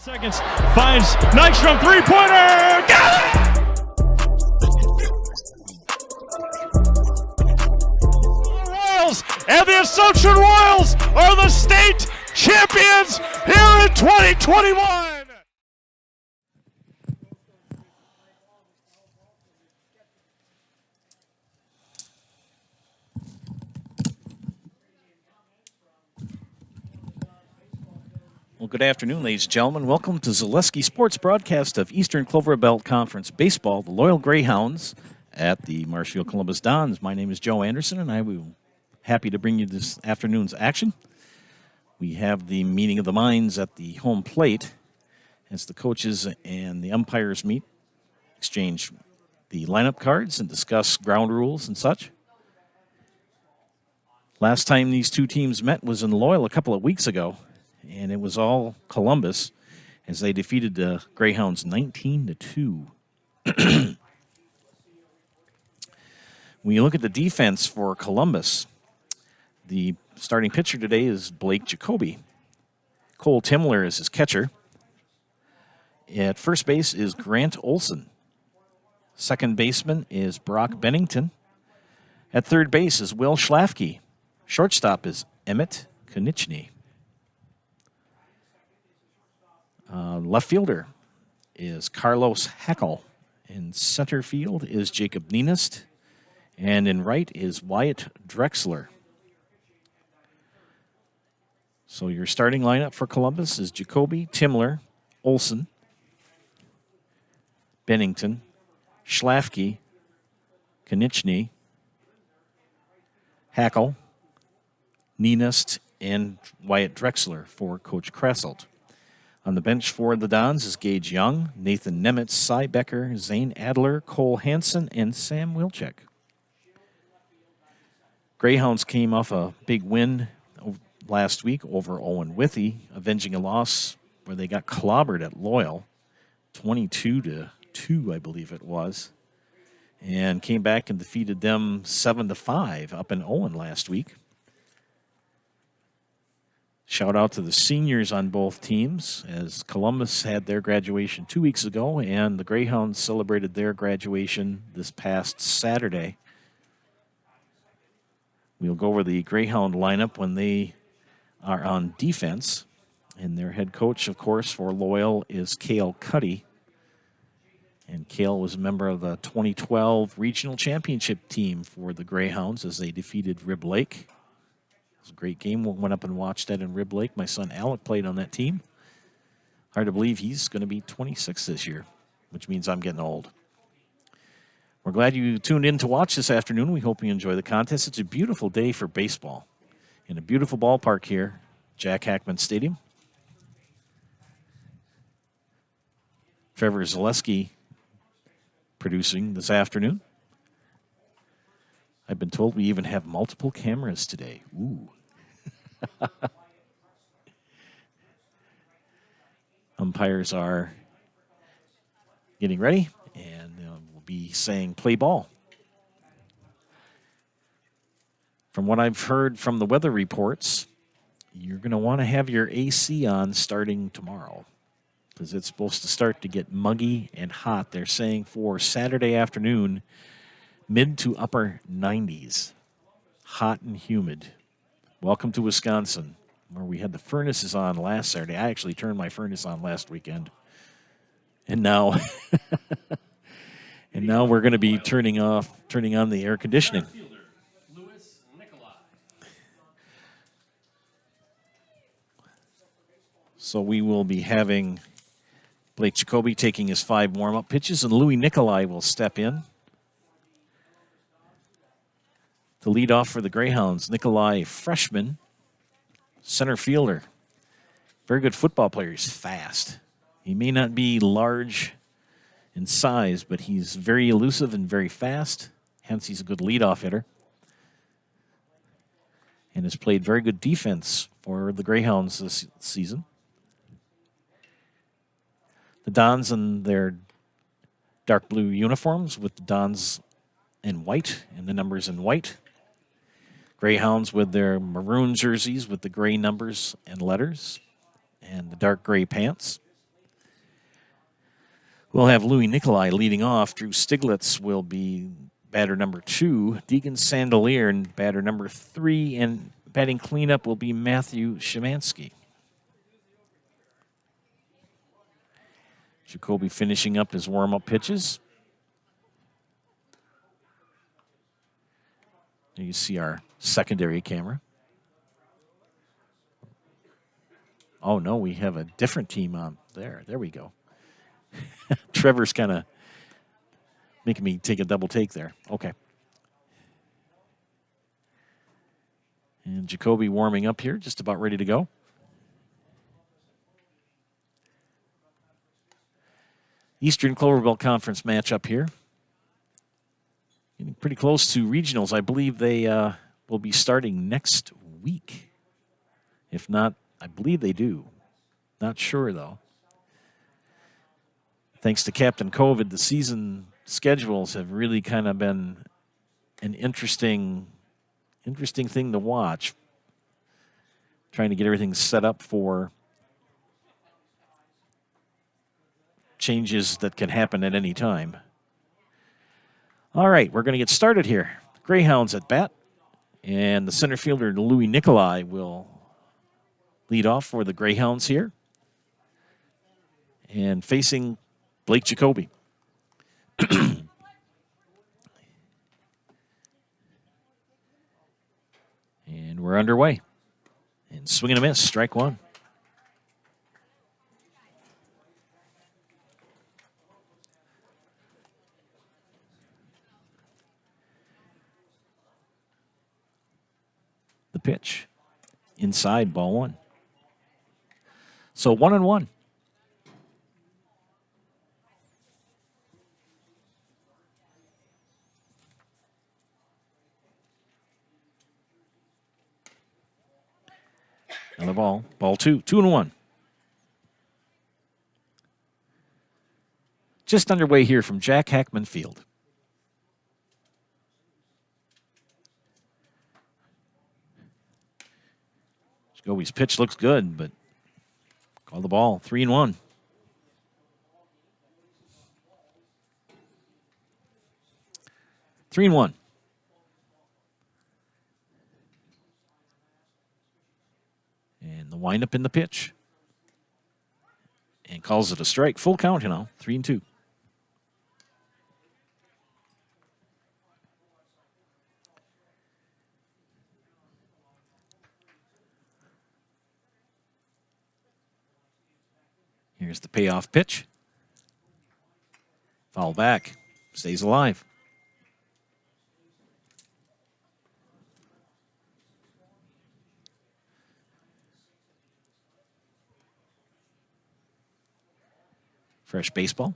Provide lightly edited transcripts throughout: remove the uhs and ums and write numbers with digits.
Seconds, finds Nystrom, three-pointer, got it! The Royals and the Assumption Royals are the state champions here in 2021! Well, good afternoon, ladies and gentlemen. Welcome to Zaleski Sports broadcast of Eastern Clover Belt Conference Baseball, the Loyal Greyhounds at the Marshfield Columbus Dons. My name is Joe Anderson, and I will be happy to bring you this afternoon's action. We have the meeting of the minds at the home plate as the coaches and the umpires meet, exchange the lineup cards, and discuss ground rules and such. Last time these two teams met was in Loyal a couple of weeks ago, and it was all Columbus as they defeated the Greyhounds 19-2. When you look at the defense for Columbus, the starting pitcher today is Blake Jacoby. Cole Timler is his catcher. At first base is Grant Olson. Second baseman is Brock Bennington. At third base is Will Schlafke. Shortstop is Emmett Konieczny. Left fielder is Carlos Hackle. In center field is Jacob Nienest. And in right is Wyatt Drexler. So your starting lineup for Columbus is Jacoby, Timler, Olson, Bennington, Schlafke, Konieczny, Hackle, Nienest, and Wyatt Drexler for Coach Krasselt. On the bench for the Dons is Gage Young, Nathan Nemitz, Cy Becker, Zane Adler, Cole Hansen, and Sam Wilczek. Greyhounds came off a big win last week over Owen Withee, avenging a loss where they got clobbered at Loyal, 22-2, I believe it was, and came back and defeated them 7-5 up in Owen last week. Shout out to the seniors on both teams, as Columbus had their graduation 2 weeks ago, and the Greyhounds celebrated their graduation this past Saturday. We'll go over the Greyhound lineup when they are on defense, and their head coach, of course, for Loyal is Cale Cuddy. And Cale was a member of the 2012 regional championship team for the Greyhounds as they defeated Rib Lake. It was a great game. We went up and watched that in Rib Lake. My son Alec played on that team. Hard to believe he's going to be 26 this year, which means I'm getting old. We're glad you tuned in to watch this afternoon. We hope you enjoy the contest. It's a beautiful day for baseball in a beautiful ballpark here, Jack Hackman Stadium. Trevor Zaleski producing this afternoon. I've been told we even have multiple cameras today. Ooh. Umpires are getting ready, and we'll be saying play ball. From what I've heard from the weather reports, you're going to want to have your AC on starting tomorrow because it's supposed to start to get muggy and hot. They're saying for Saturday afternoon, mid to upper 90s, hot and humid. Welcome to Wisconsin, where we had the furnaces on last Saturday. I actually turned my furnace on last weekend. And now we're going to be turning on the air conditioning. So we will be having Blake Jacoby taking his 5 warm-up pitches, and Louis Nicolai will step in to lead off for the Greyhounds. Nicolai, freshman, center fielder. Very good football player. He's fast. He may not be large in size, but he's very elusive and very fast. Hence, he's a good leadoff hitter. And has played very good defense for the Greyhounds this season. The Dons in their dark blue uniforms with the Dons in white and the numbers in white. Greyhounds with their maroon jerseys with the gray numbers and letters and the dark gray pants. We'll have Louis Nicolai leading off. Drew Stiglitz will be batter number 2. Deegan Sandelier in batter number 3. And batting cleanup will be Matthew Szymanski. Jacoby finishing up his warm-up pitches. There you see our secondary camera. Oh, no, we have a different team on there. There we go. Trevor's kind of making me take a double take there. Okay. And Jacoby warming up here, just about ready to go. Eastern Clover Belt Conference matchup here. Getting pretty close to regionals. I believe they will be starting next week. If not, I believe they do. Not sure, though. Thanks to Captain COVID, the season schedules have really kind of been an interesting thing to watch. Trying to get everything set up for changes that can happen at any time. All right, we're going to get started here. Greyhounds at bat, and the center fielder, Louis Nicolai, will lead off for the Greyhounds here. And facing Blake Jacoby. And we're underway. And swing and a miss, strike 1. The pitch. Inside, ball 1. So 1-1. Another ball. Ball 2. 2-1. Just underway here from Jack Hackman Field. Jacoby's pitch looks good, but call the ball. 3-1. And the windup in the pitch. And calls it a strike. Full count, 3-2. Here's the payoff pitch. Foul back. Stays alive. Fresh baseball.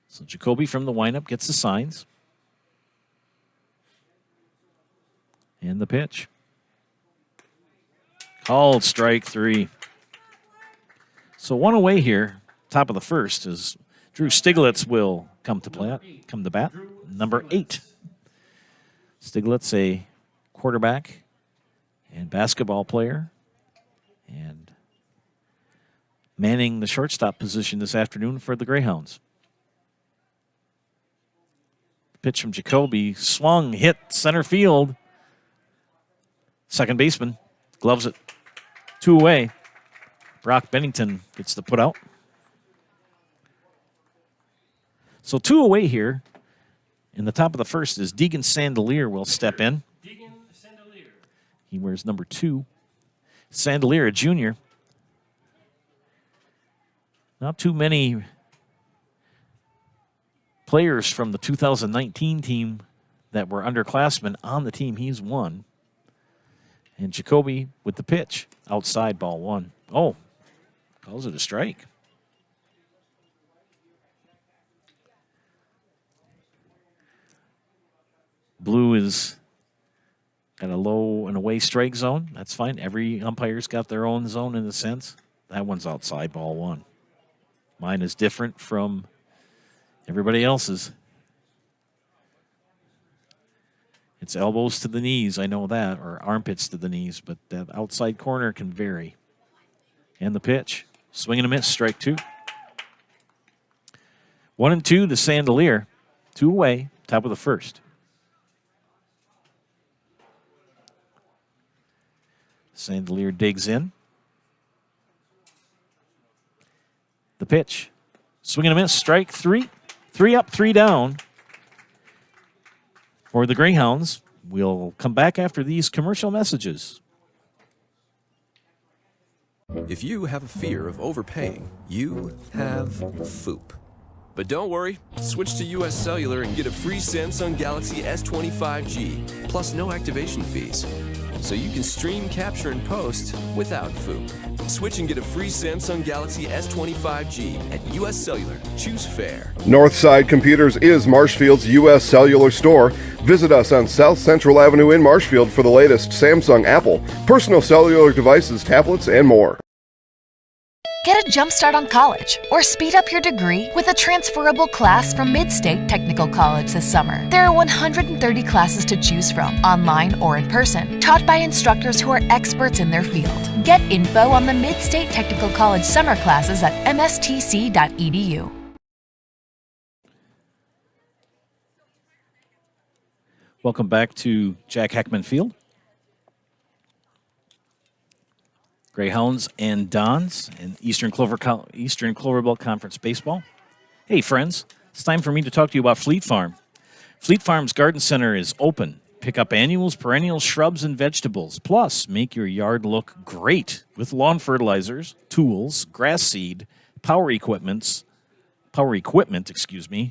So Jacoby from the windup gets the signs. And the pitch. Called strike 3. So 1 away here, top of the first, is Drew Stiglitz will come to bat. Number 8. Stiglitz, a quarterback and basketball player, and manning the shortstop position this afternoon for the Greyhounds. Pitch from Jacoby, swung, hit center field. Second baseman gloves it. 2 away. Brock Bennington gets the put out. So 2 away here. In the top of the first is Deegan Sandelier will step in. Deegan Sandelier. He wears number 2. Sandelier, a junior. Not too many players from the 2019 team that were underclassmen on the team. He's one. And Jacoby with the pitch. Outside, ball 1. Oh, calls it a strike. Blue is at a low and away strike zone. That's fine. Every umpire's got their own zone in a sense. That one's outside, ball 1. Mine is different from everybody else's. It's elbows to the knees, I know that, or armpits to the knees, but that outside corner can vary. And the pitch. Swing and a miss, strike 2. 1-2 to Sandelier. 2 away, top of the first. Sandelier digs in. The pitch. Swing and a miss, strike 3. 3 up, 3 down for the Greyhounds. We'll come back after these commercial messages. If you have a fear of overpaying, you have FOOP. But don't worry, switch to US Cellular and get a free Samsung Galaxy S25G, plus no activation fees. So you can stream, capture, and post without FOOP. Switch and get a free Samsung Galaxy S25G at US Cellular. Choose fair. Northside Computers is Marshfield's U.S. Cellular store. Visit us on South Central Avenue in Marshfield for the latest Samsung, Apple, personal cellular devices, tablets, and more. Get a jump start on college or speed up your degree with a transferable class from Mid-State Technical College this summer. There are 130 classes to choose from, online or in person, taught by instructors who are experts in their field. Get info on the Mid-State Technical College summer classes at mstc.edu. Welcome back to Jack Heckman Field. Greyhounds and Dons in Eastern Clover Belt Conference Baseball. Hey, friends, it's time for me to talk to you about Fleet Farm. Fleet Farm's Garden Center is open. Pick up annuals, perennials, shrubs, and vegetables. Plus, make your yard look great with lawn fertilizers, tools, grass seed, power equipment,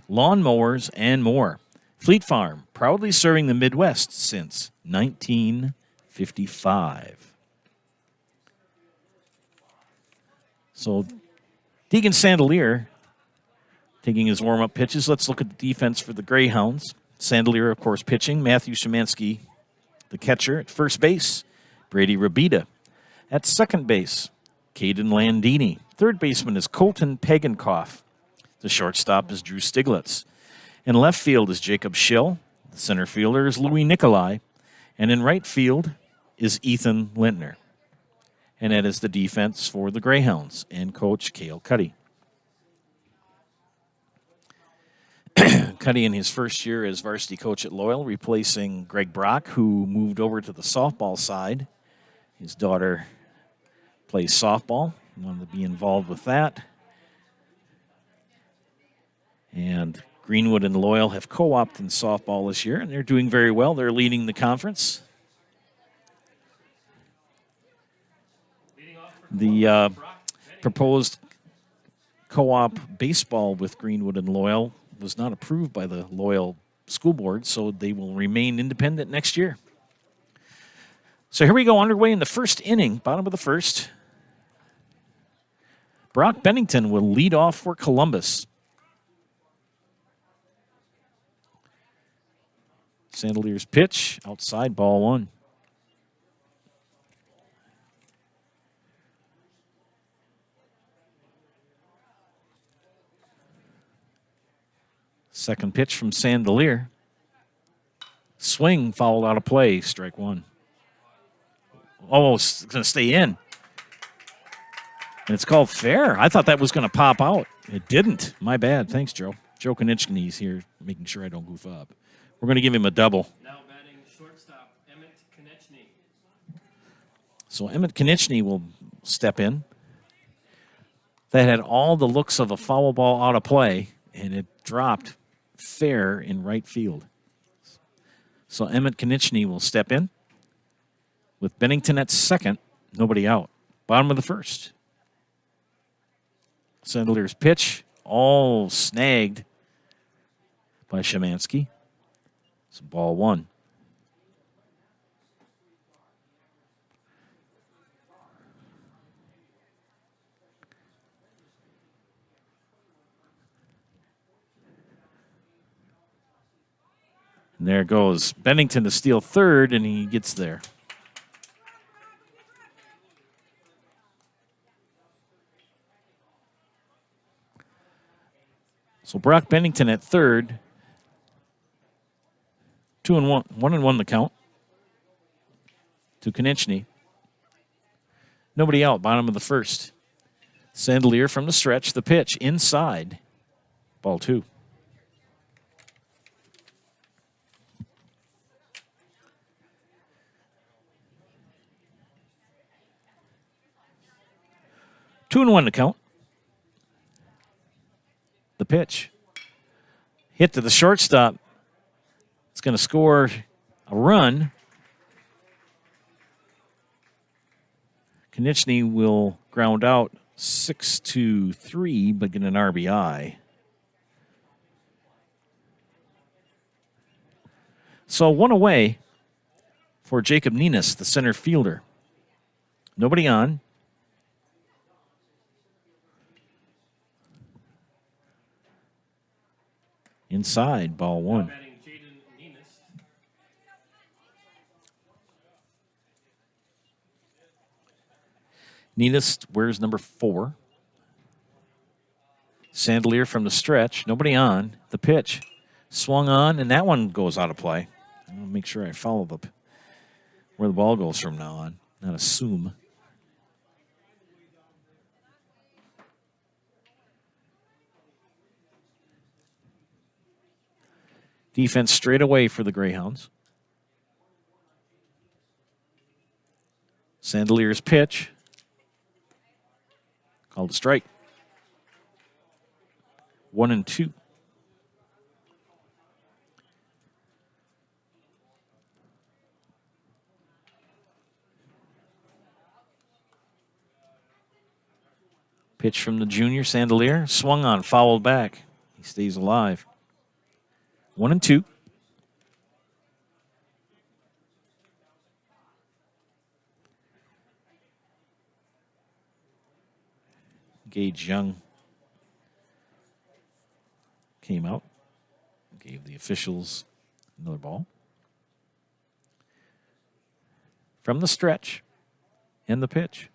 lawn mowers, and more. Fleet Farm, proudly serving the Midwest since 1955. So, Deegan Sandelier taking his warm-up pitches. Let's look at the defense for the Greyhounds. Sandelier, of course, pitching. Matthew Szymanski, the catcher, at first base. Brady Rabida at second base. Caden Landini. Third baseman is Colton Pagankoff. The shortstop is Drew Stiglitz. In left field is Jacob Schill. The center fielder is Louis Nicolai. And in right field is Ethan Lintner. And that is the defense for the Greyhounds and Coach Cale Cuddy. Cuddy in his first year as varsity coach at Loyal, replacing Greg Brock, who moved over to the softball side. His daughter plays softball. He wanted to be involved with that. And Greenwood and Loyal have co-opted in softball this year, and they're doing very well. They're leading the conference. The proposed co-op baseball with Greenwood and Loyal was not approved by the Loyal School Board, so they will remain independent next year. So here we go, underway in the first inning, bottom of the first. Brock Bennington will lead off for Columbus. Sandelier's pitch, outside, ball 1. Second pitch from Sandelier. Swing fouled out of play, strike 1. Oh, it's going to stay in. And it's called fair. I thought that was going to pop out. It didn't. My bad. Thanks, Joe. Joe Konechny's here making sure I don't goof up. We're going to give him a double. Now batting shortstop, Emmett Konechny. So Emmett Konechny will step in. That had all the looks of a foul ball out of play, and it dropped fair in right field. So Emmett Konechny will step in with Bennington at second, nobody out. Bottom of the first. Sandelier's pitch, all snagged by Szymanski. It's ball 1. And there goes Bennington to steal third, and he gets there. So Brock Bennington at third. 2-1, 1-1 the count to Konechny. Nobody out, bottom of the first. Sandelier from the stretch, the pitch inside, ball 2. Two and 1 to count. The pitch. Hit to the shortstop. It's going to score a run. Konechny will ground out 6-3, but get an RBI. So 1 away for Jacob Nenes, the center fielder. Nobody on. Inside, ball 1. Nenes wears number 4. Sandelier from the stretch. Nobody on. The pitch. Swung on, and that one goes out of play. I want to make sure I follow where the ball goes from now on, not assume. Defense straight away for the Greyhounds. Sandelier's pitch. Called a strike. 1-2. Pitch from the junior, Sandelier. Swung on, fouled back. He stays alive. 1-2. Gage Young came out, gave the officials another ball. From the stretch and the pitch.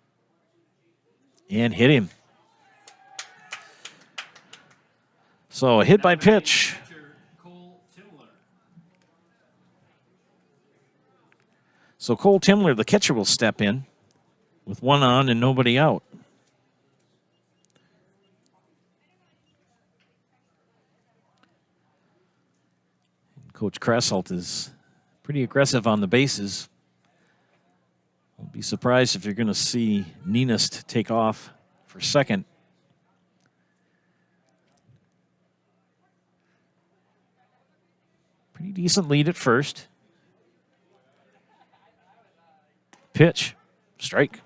And hit him. So a hit by pitch. So Cole Timler, the catcher, will step in with 1 on and nobody out. Coach Krasselt is pretty aggressive on the bases. I'll be surprised if you're going to see Nenes take off for second. Pretty decent lead at first. Pitch, strike.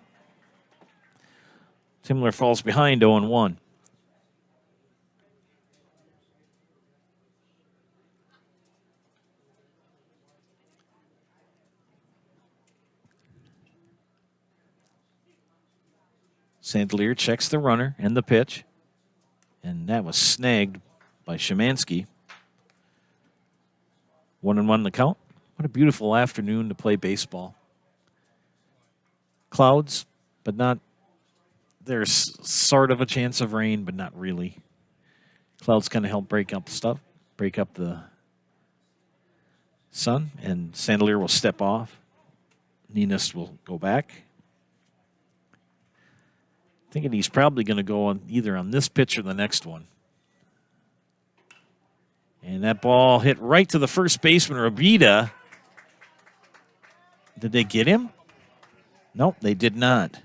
Timler falls behind 0-1. Sandelier checks the runner and the pitch. And that was snagged by Szymanski. 1-1 the count. What a beautiful afternoon to play baseball. Clouds, but not, there's sort of a chance of rain, but not really. Clouds kind of help break up the sun, and Sandelier will step off. Nenes will go back. Thinking he's probably going to go on either on this pitch or the next one. And that ball hit right to the first baseman, Rabida. Did they get him? Nope, they did not.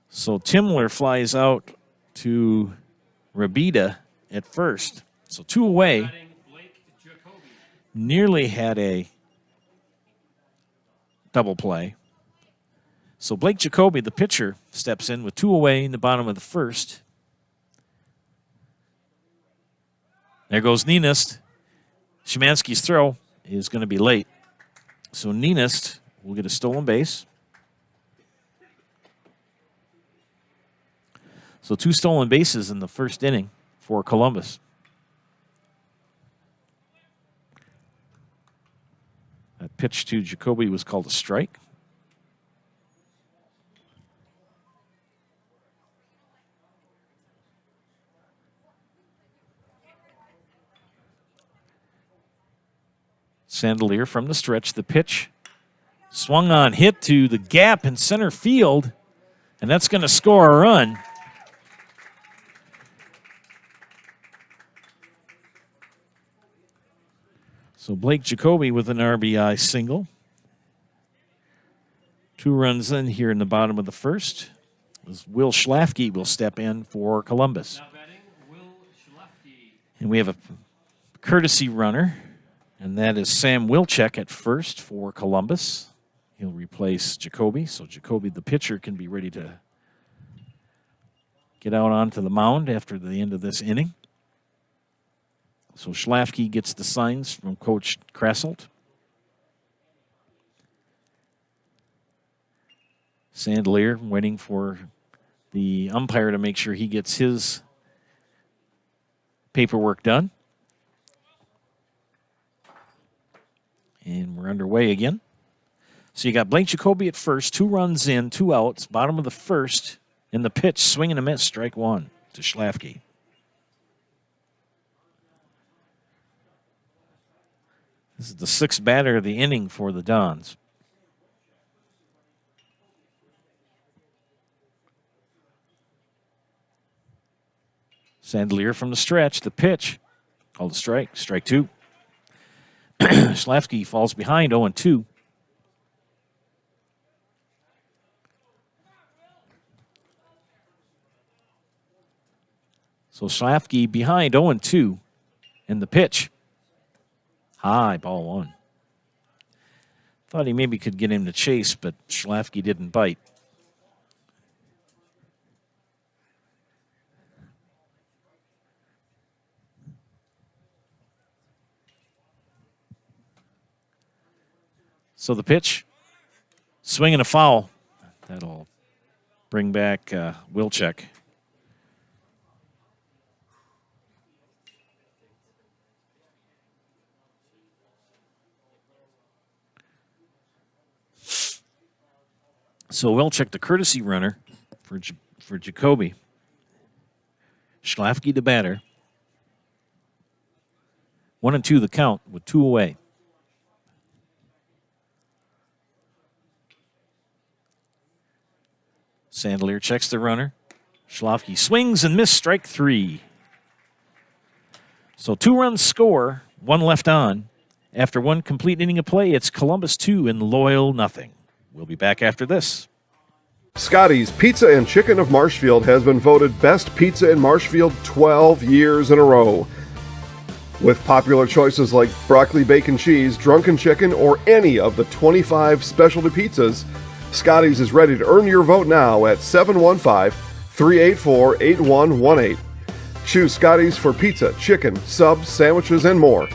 So Timler flies out to Rabida at first. So 2 away. Nearly had a double play. So Blake Jacoby, the pitcher, steps in with 2 away in the bottom of the first. There goes Nenes. Szymanski's throw is going to be late. So Nenes will get a stolen base. So 2 stolen bases in the first inning for Columbus. That pitch to Jacoby was called a strike. Sandelier from the stretch, the pitch Swung on, hit to the gap in center field, and that's going to score a run. So Blake Jacoby with an RBI single. 2 runs in here in the bottom of the first. Will Schlafke will step in for Columbus. Now batting, Will Schlafke. And we have a courtesy runner, and that is Sam Wilczek at first for Columbus. He'll replace Jacoby, so Jacoby, the pitcher, can be ready to get out onto the mound after the end of this inning. So Schlafke gets the signs from Coach Krasselt. Sandler waiting for the umpire to make sure he gets his paperwork done. And we're underway again. So you got Blake Jacoby at first, 2 runs in, 2 outs, bottom of the first, and the pitch, swing and a miss, strike 1 to Schlafke. This is the 6th batter of the inning for the Dons. Sandler from the stretch, the pitch, called a strike, strike 2. Schlafke falls behind 0-2. So Schlafke behind 0-2, and the pitch. High, ball 1. Thought he maybe could get him to chase, but Schlafke didn't bite. So the pitch, swing and a foul. That'll bring back Wilczek. So Wilczek, the courtesy runner for Jacoby. Schlafke, the batter. 1-2 the count with 2 away. Sandler checks the runner. Schlafke swings and misses, strike 3. So 2 runs score, 1 left on. After 1 complete inning of play, it's Columbus 2 and Loyal nothing. We'll be back after this. Scotty's Pizza and Chicken of Marshfield has been voted Best Pizza in Marshfield 12 years in a row. With popular choices like broccoli, bacon, cheese, drunken chicken, or any of the 25 specialty pizzas, Scotty's is ready to earn your vote now at 715-384-8118. Choose Scotty's for pizza, chicken, subs, sandwiches, and more.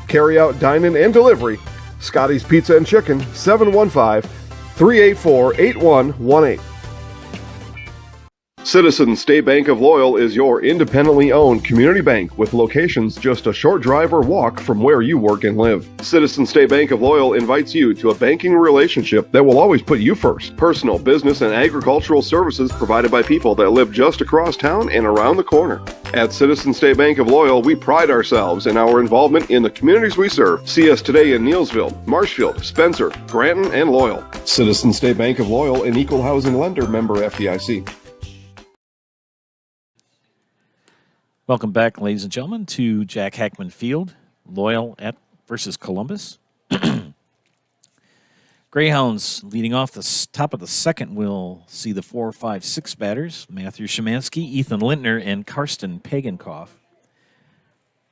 Carry out, dine-in, and delivery. Scotty's Pizza and Chicken, 715-384-8118. Citizens State Bank of Loyal is your independently owned community bank with locations just a short drive or walk from where you work and live. Citizens State Bank of Loyal invites you to a banking relationship that will always put you first. Personal, business, and agricultural services provided by people that live just across town and around the corner. At Citizens State Bank of Loyal, we pride ourselves in our involvement in the communities we serve. See us today in Neillsville, Marshfield, Spencer, Granton, and Loyal. Citizens State Bank of Loyal, an equal housing lender, member FDIC. Welcome back, ladies and gentlemen, to Jack Hackman Field, Loyal versus Columbus. Greyhounds leading off the top of the second will see the 4, 5, 6 batters, Matthew Szymanski, Ethan Lintner, and Karsten Pagenkoff,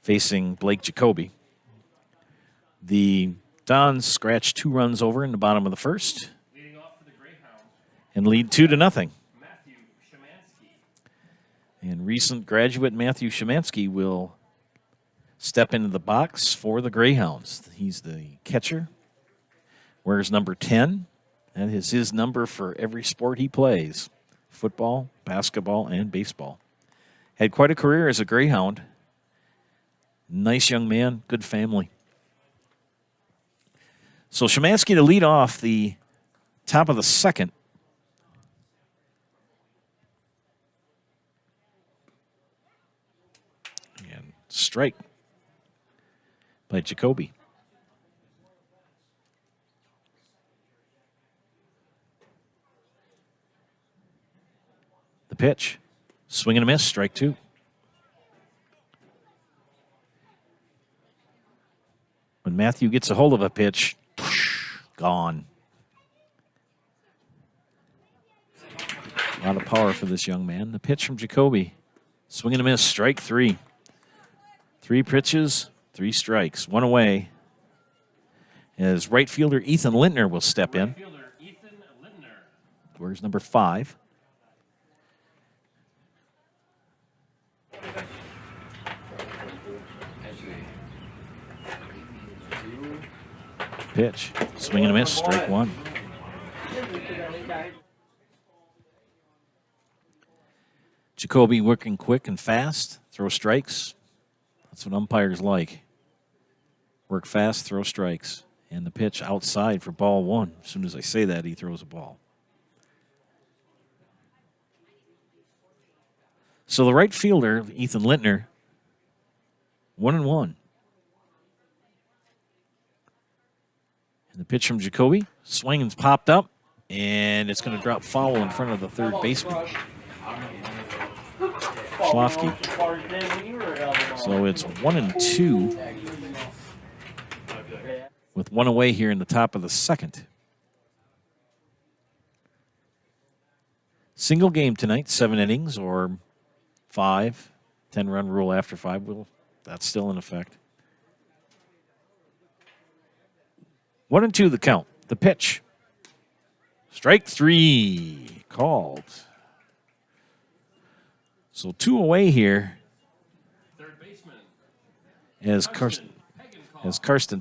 facing Blake Jacoby. The Dons scratch 2 runs over in the bottom of the first Leading off for the Greyhounds, and lead 2-0. Matthew Szymanski. And recent graduate Matthew Szymanski will step into the box for the Greyhounds. He's the catcher, wears number 10. That is his number for every sport he plays, football, basketball, and baseball. Had quite a career as a Greyhound. Nice young man, good family. So Szymanski to lead off the top of the second. And strike by Jacoby. The pitch. Swing and a miss, strike 2. When Matthew gets a hold of a pitch, gone. A lot of power for this young man. The pitch from Jacoby. Swing and a miss, strike 3. 3 pitches, 3 strikes, 1 away. As right fielder Ethan Lintner will step in. Fielder Ethan Lindner. Where's number 5? Pitch. Swing and a miss, strike 1. Jacoby working quick and fast, throw strikes. That's what umpires like. Work fast, throw strikes. And the pitch outside for ball 1. As soon as I say that, he throws a ball. So the right fielder, Ethan Lintner, 1-1. And the pitch from Jacoby, swinging's popped up, and it's going to drop foul in front of the third baseman, Schlafke. So it's 1-2 with 1 away here in the top of the second. Single game tonight, 7 innings or 5. 10-run rule after 5. Well, that's still in effect. 1-2 the count. The pitch. Strike 3. Called. So 2 away here. Third baseman. As Karsten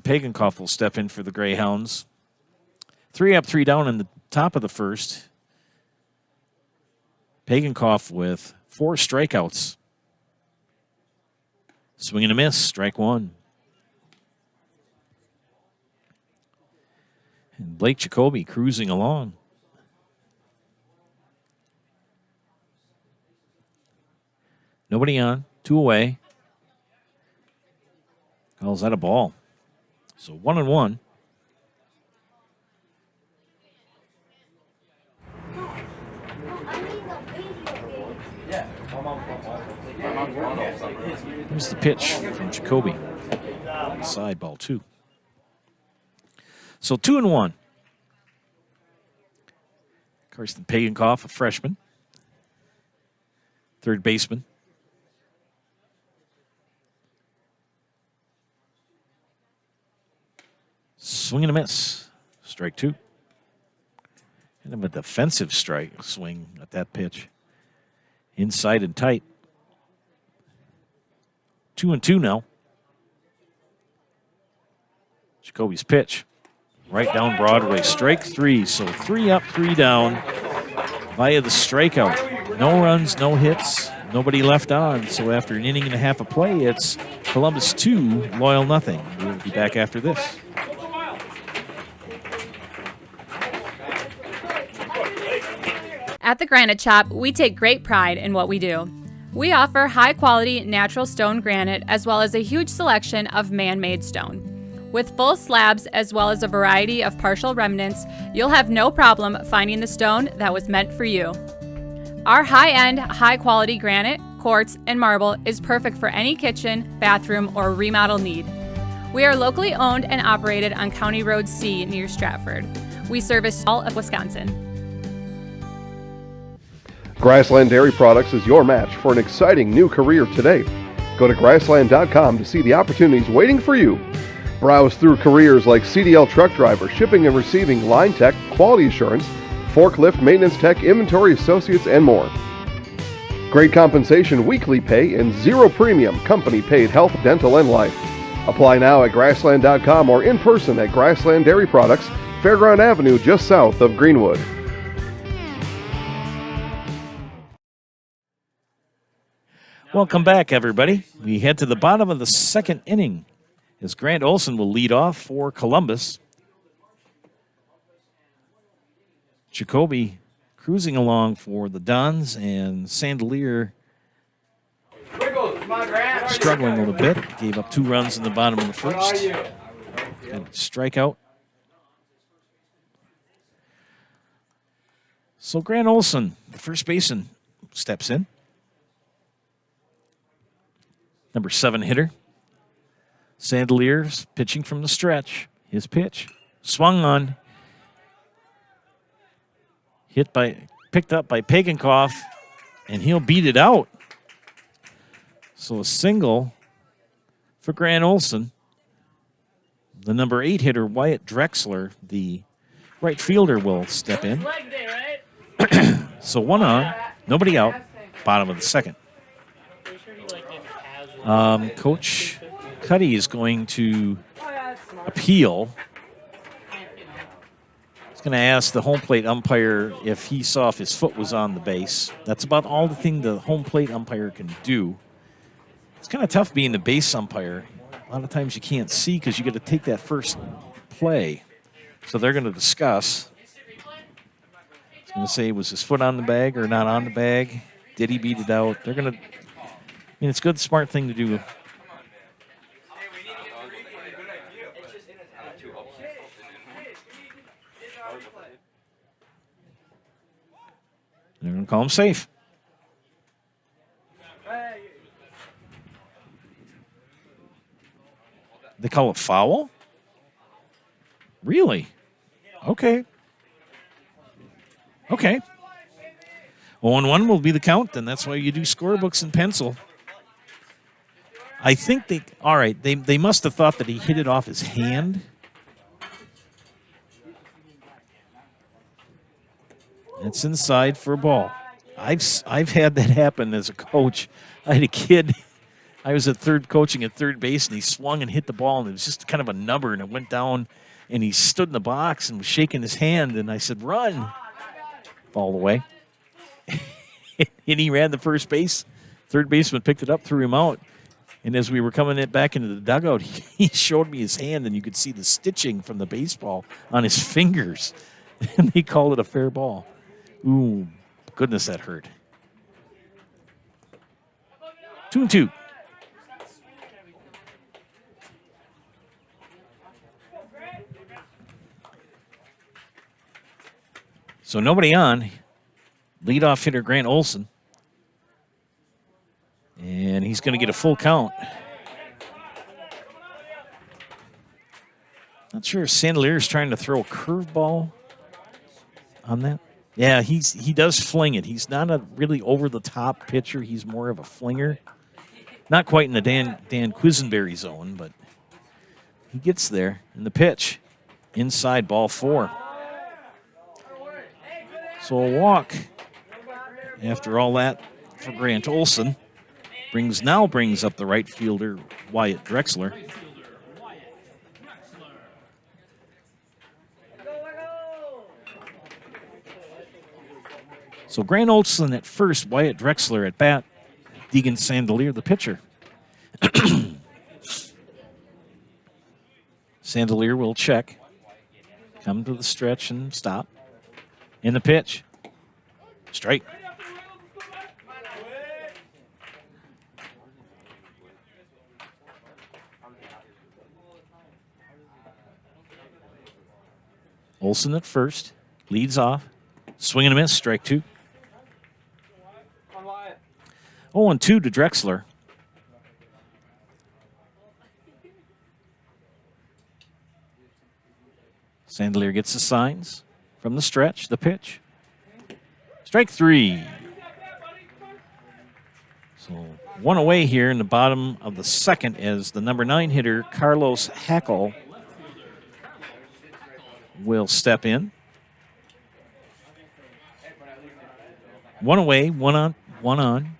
Pagenkoff will step in for the Greyhounds. 3 up, 3 down in the top of the first. Pagenkoff with 4 strikeouts. Swing and a miss, strike 1. And Blake Jacoby cruising along. Nobody on, 2 away. Calls that a ball. So 1-1. Here's the pitch from Jacoby. Side ball 2. So 2-1. Karsten Pagenkoff, a freshman. Third baseman. Swing and a miss. Strike 2. And a defensive strike swing at that pitch. Inside and tight. 2-2 now. Jacoby's pitch. Right down Broadway. Strike 3. So 3 up, 3 down via the strikeout. No runs, no hits, nobody left on. So after an inning and a half of play, it's Columbus 2, Loyal nothing. We'll be back after this. At the Granite Shop, we take great pride in what we do. We offer high-quality natural stone granite as well as a huge selection of man-made stone. With full slabs as well as a variety of partial remnants, you'll have no problem finding the stone that was meant for you. Our high-end, high-quality granite, quartz, and marble is perfect for any kitchen, bathroom, or remodel need. We are locally owned and operated on County Road C near Stratford. We service all of Wisconsin. Grassland Dairy Products is your match for an exciting new career today. Go to grassland.com to see the opportunities waiting for you. Browse through careers like CDL truck driver, shipping and receiving, line tech, quality assurance, forklift maintenance tech, inventory associates, and more. Great compensation, weekly pay, and 0 premium company paid health, dental, and life. Apply now at grassland.com or in person at Grassland Dairy Products, Fairground Avenue, just south of Greenwood. Welcome back, everybody. We head to the bottom of the second inning as Grant Olson will lead off for Columbus. Jacoby cruising along for the Dons, and Sandelier struggling a little bit. Gave up 2 runs in the bottom of the first. And strikeout. So Grant Olson, the first baseman, steps in. Number 7 hitter, Sandelier's pitching from the stretch. His pitch, swung on, picked up by Pagankoff, and he'll beat it out. So a single for Grant Olson. The number 8 hitter, Wyatt Drexler, the right fielder, will step in. So 1 on, nobody out, bottom of the second. Coach Cuddy is going to appeal. He's going to ask the home plate umpire if he saw if his foot was on the base. That's about all the thing the home plate umpire can do. It's kind of tough being the base umpire. A lot of times you can't see because you got to take that first play. So they're going to discuss. He's going to say, was his foot on the bag or not on the bag? Did he beat it out? They're going to, it's a good, smart thing to do. They're going to call him safe. They call it foul? Really? Okay. 0-1 will be the count, and that's why you do scorebooks in pencil. I think they must have thought that he hit it off his hand. It's inside for a ball. I've had that happen as a coach. I had a kid. I was coaching at third base, and he swung and hit the ball, and it was just kind of a nubber, and it went down, and he stood in the box and was shaking his hand, and I said, run. Ball away. And he ran the first base. Third baseman picked it up, threw him out. And as we were coming back into the dugout, he showed me his hand, and you could see the stitching from the baseball on his fingers. And they called it a fair ball. Ooh, goodness, that hurt. 2-2. So nobody on. Leadoff hitter Grant Olson. And he's going to get a full count. Not sure if Sandelier is trying to throw a curveball on that. Yeah, he does fling it. He's not a really over-the-top pitcher. He's more of a flinger. Not quite in the Dan Quisenberry zone, but he gets there. And the pitch, inside, ball 4. So a walk after all that for Grant Olson. Brings up the right fielder, Wyatt Drexler. So Grant Olson at first, Wyatt Drexler at bat, Deegan Sandelier the pitcher. Sandelier will check, come to the stretch and stop. In the pitch, strike. Olson at first, leads off, swing and a miss, strike 2. 0-2 to Drexler. Sandelier gets the signs from the stretch, the pitch. Strike 3. So 1 away here in the bottom of the second as the number 9 hitter, Carlos Hackle, will step in. 1 away, 1 on.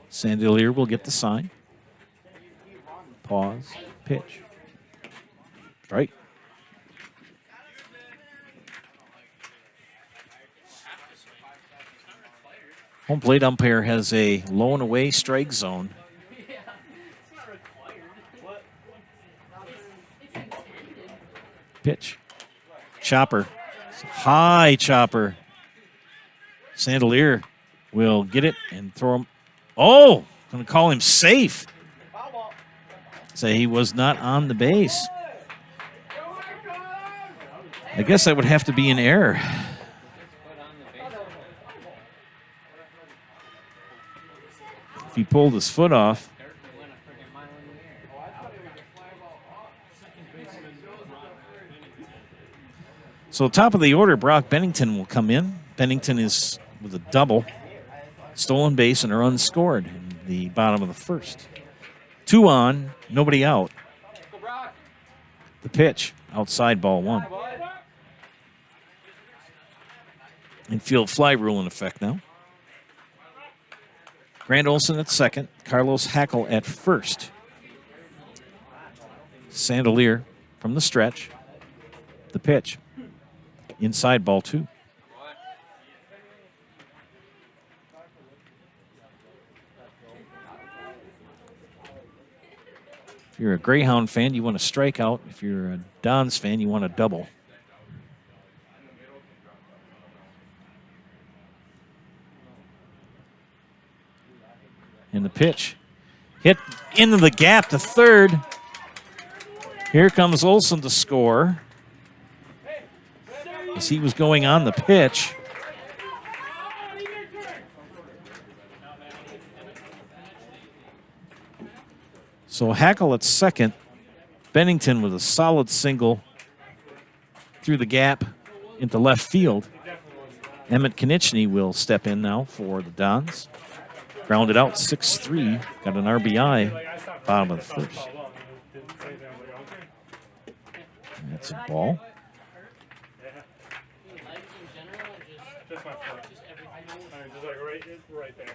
Sandelier will get the sign. Pause, pitch. Strike. Home plate umpire has a low and away strike zone. Pitch. Chopper. High chopper. Sandelier will get it and throw him. Oh, going to call him safe. Say he was not on the base. I guess that would have to be an error. If he pulled his foot off. So top of the order, Brock Bennington will come in. Bennington is with a double. Stolen base and a run scored in the bottom of the first. 2 on, nobody out. The pitch, outside ball 1. Infield fly rule in effect now. Grant Olson at second. Carlos Hackle at first. Sandelier from the stretch. The pitch. Inside ball 2. If you're a Greyhound fan, you want a strikeout. If you're a Dons fan, you want a double. And the pitch. Hit into the gap to third. Here comes Olson to score. As he was going on the pitch. So Hackle at second. Bennington with a solid single through the gap into left field. Emmett Konieczny will step in now for the Dons. Grounded out 6-3. Got an RBI bottom of the first. That's a ball. Right there.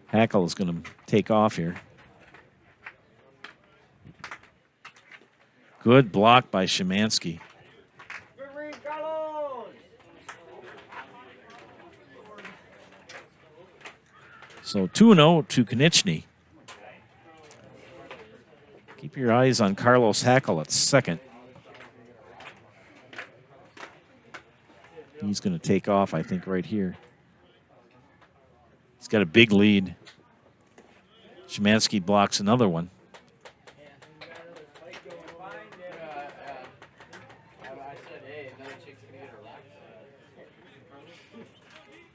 Hackle is going to take off here. Good block by Szymanski. So 2-0 to Konieczny. Keep your eyes on Carlos Hackle at second. He's going to take off, I think, right here. He's got a big lead. Szymanski blocks another one.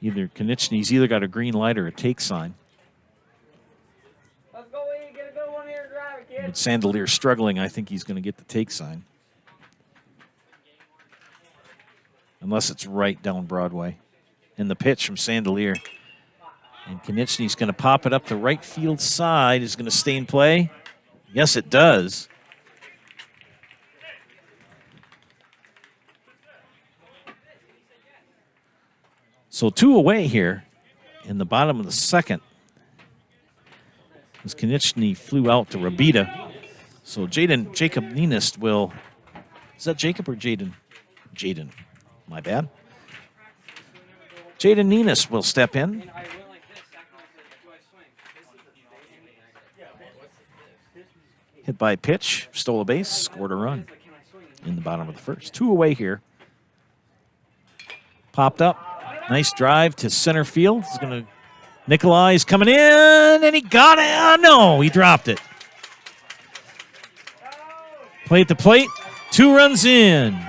Konieczny's either got a green light or a take sign. With Sandelier struggling, I think he's going to get the take sign. Unless it's right down Broadway. And the pitch from Sandelier. And Konieczny's going to pop it up the right field side. Is going to stay in play? Yes, it does. So 2 away here in the bottom of the second. As Konieczny flew out to Rabida. So Jacob Nenist will... Is that Jacob or Jaden? Jaden. My bad. Jaden Nenist will step in. Hit by pitch, stole a base, scored a run in the bottom of the first. 2 away here. Popped up. Nice drive to center field. He's going to... Nikolai's coming in, and he got it. Oh, no, he dropped it. Play at the plate. 2 runs in.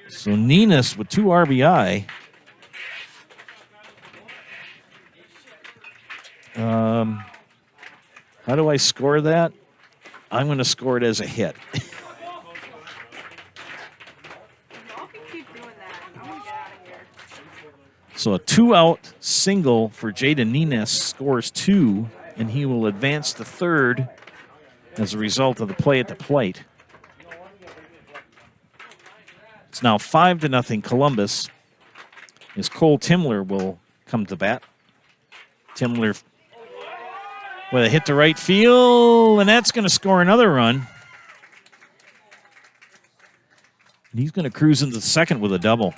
So Nenist with 2 RBI. How do I score that? I'm going to score it as a hit. So a 2-out single for Jaden Nenist scores 2, and he will advance to third as a result of the play at the plate. It's now 5-0 Columbus as Cole Timler will come to bat. Timler with a hit to right field, and that's going to score another run. And he's going to cruise into second with a double.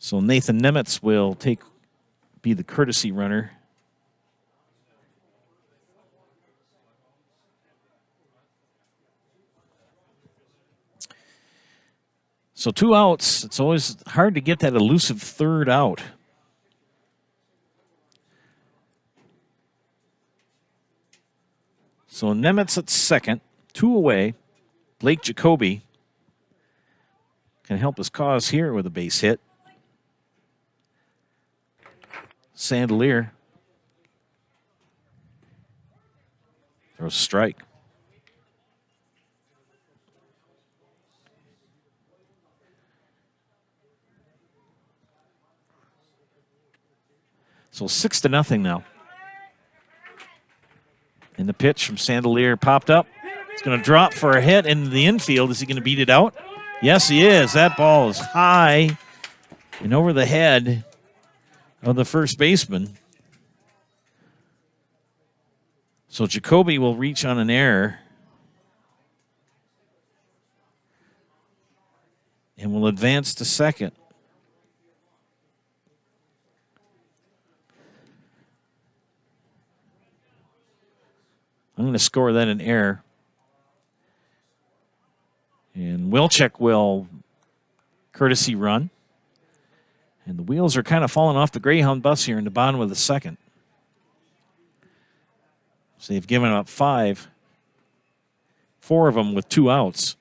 So Nathan Nemitz will be the courtesy runner. So 2 outs. It's always hard to get that elusive third out. So Nemitz at second, 2 away. Blake Jacoby can help his cause here with a base hit. Sandelier throws a strike. So 6-0 now. And the pitch from Sandelier popped up. It's going to drop for a hit into the infield. Is he going to beat it out? Yes, he is. That ball is high and over the head of the first baseman. So Jacoby will reach on an error and will advance to second. I'm going to score that an error. And Wilczek will courtesy run. And the wheels are kind of falling off the Greyhound bus here in the bottom of the second. So they've given up 5. 4 of them with 2 outs.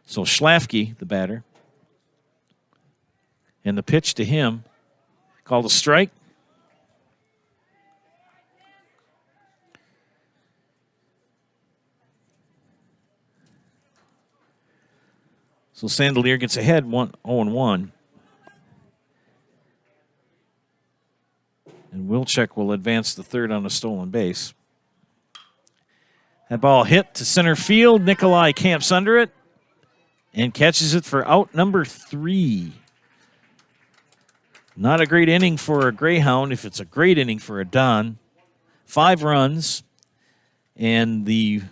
So Schlafke, the batter. And the pitch to him, called a strike. So Sandelier gets ahead 0-1. And Wilczek will advance to third on a stolen base. That ball hit to center field. Nikolai camps under it and catches it for out number 3. Not a great inning for a Greyhound if it's a great inning for a Don. 5 runs and the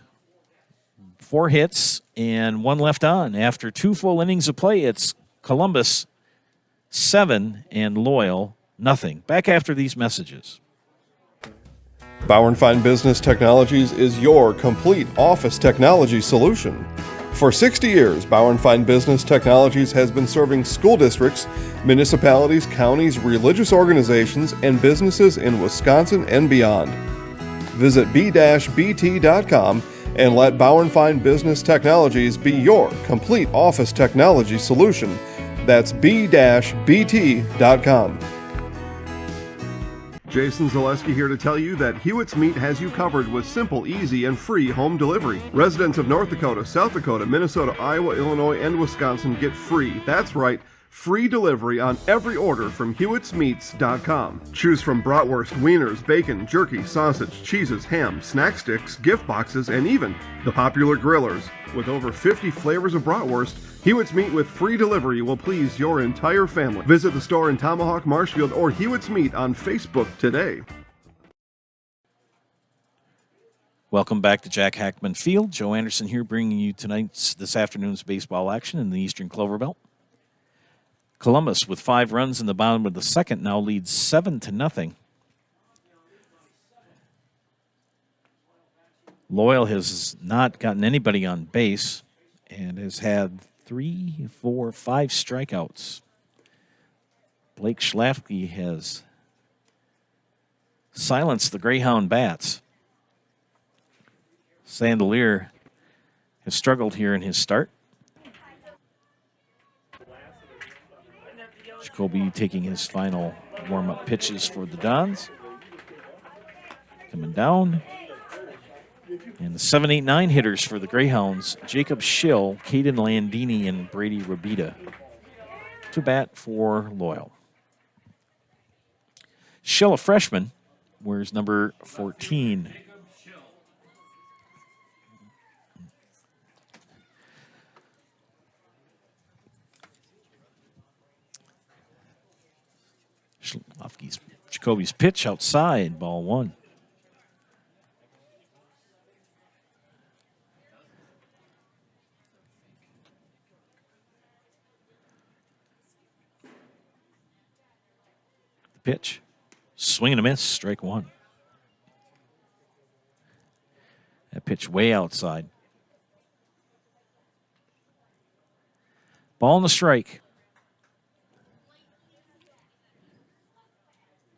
4 hits and 1 left on. After 2 full innings of play, it's Columbus 7 and Loyal nothing. Back after these messages. Bauer & Fine Business Technologies is your complete office technology solution. For 60 years, Bauer & Fine Business Technologies has been serving school districts, municipalities, counties, religious organizations, and businesses in Wisconsin and beyond. Visit b-bt.com and let Bauer & Fine Business Technologies be your complete office technology solution. That's b-bt.com. Jason Zaleski here to tell you that Hewitt's Meat has you covered with simple, easy, and free home delivery. Residents of North Dakota, South Dakota, Minnesota, Iowa, Illinois, and Wisconsin get free. That's right, free delivery on every order from Hewitt'sMeats.com. Choose from bratwurst, wieners, bacon, jerky, sausage, cheeses, ham, snack sticks, gift boxes, and even the popular grillers. With over 50 flavors of bratwurst, Hewitt's Meat with free delivery will please your entire family. Visit the store in Tomahawk, Marshfield, or Hewitt's Meat on Facebook today. Welcome back to Jack Hackman Field. Joe Anderson here bringing you this afternoon's baseball action in the Eastern Clover Belt. Columbus with 5 runs in the bottom of the second now leads 7-0. Loyal has not gotten anybody on base and has had 3, 4, 5 strikeouts. Blake Schlafke has silenced the Greyhound bats. Sandelier has struggled here in his start. Jacoby taking his final warm-up pitches for the Dons. Coming down. And the 7, 8, 9 hitters for the Greyhounds, Jacob Schill, Caden Landini, and Brady Rabita. To bat for Loyal. Schill, a freshman, wears number 14. Jacoby's pitch outside, ball 1. Pitch. Swing and a miss. Strike one. That pitch way outside. Ball and a strike.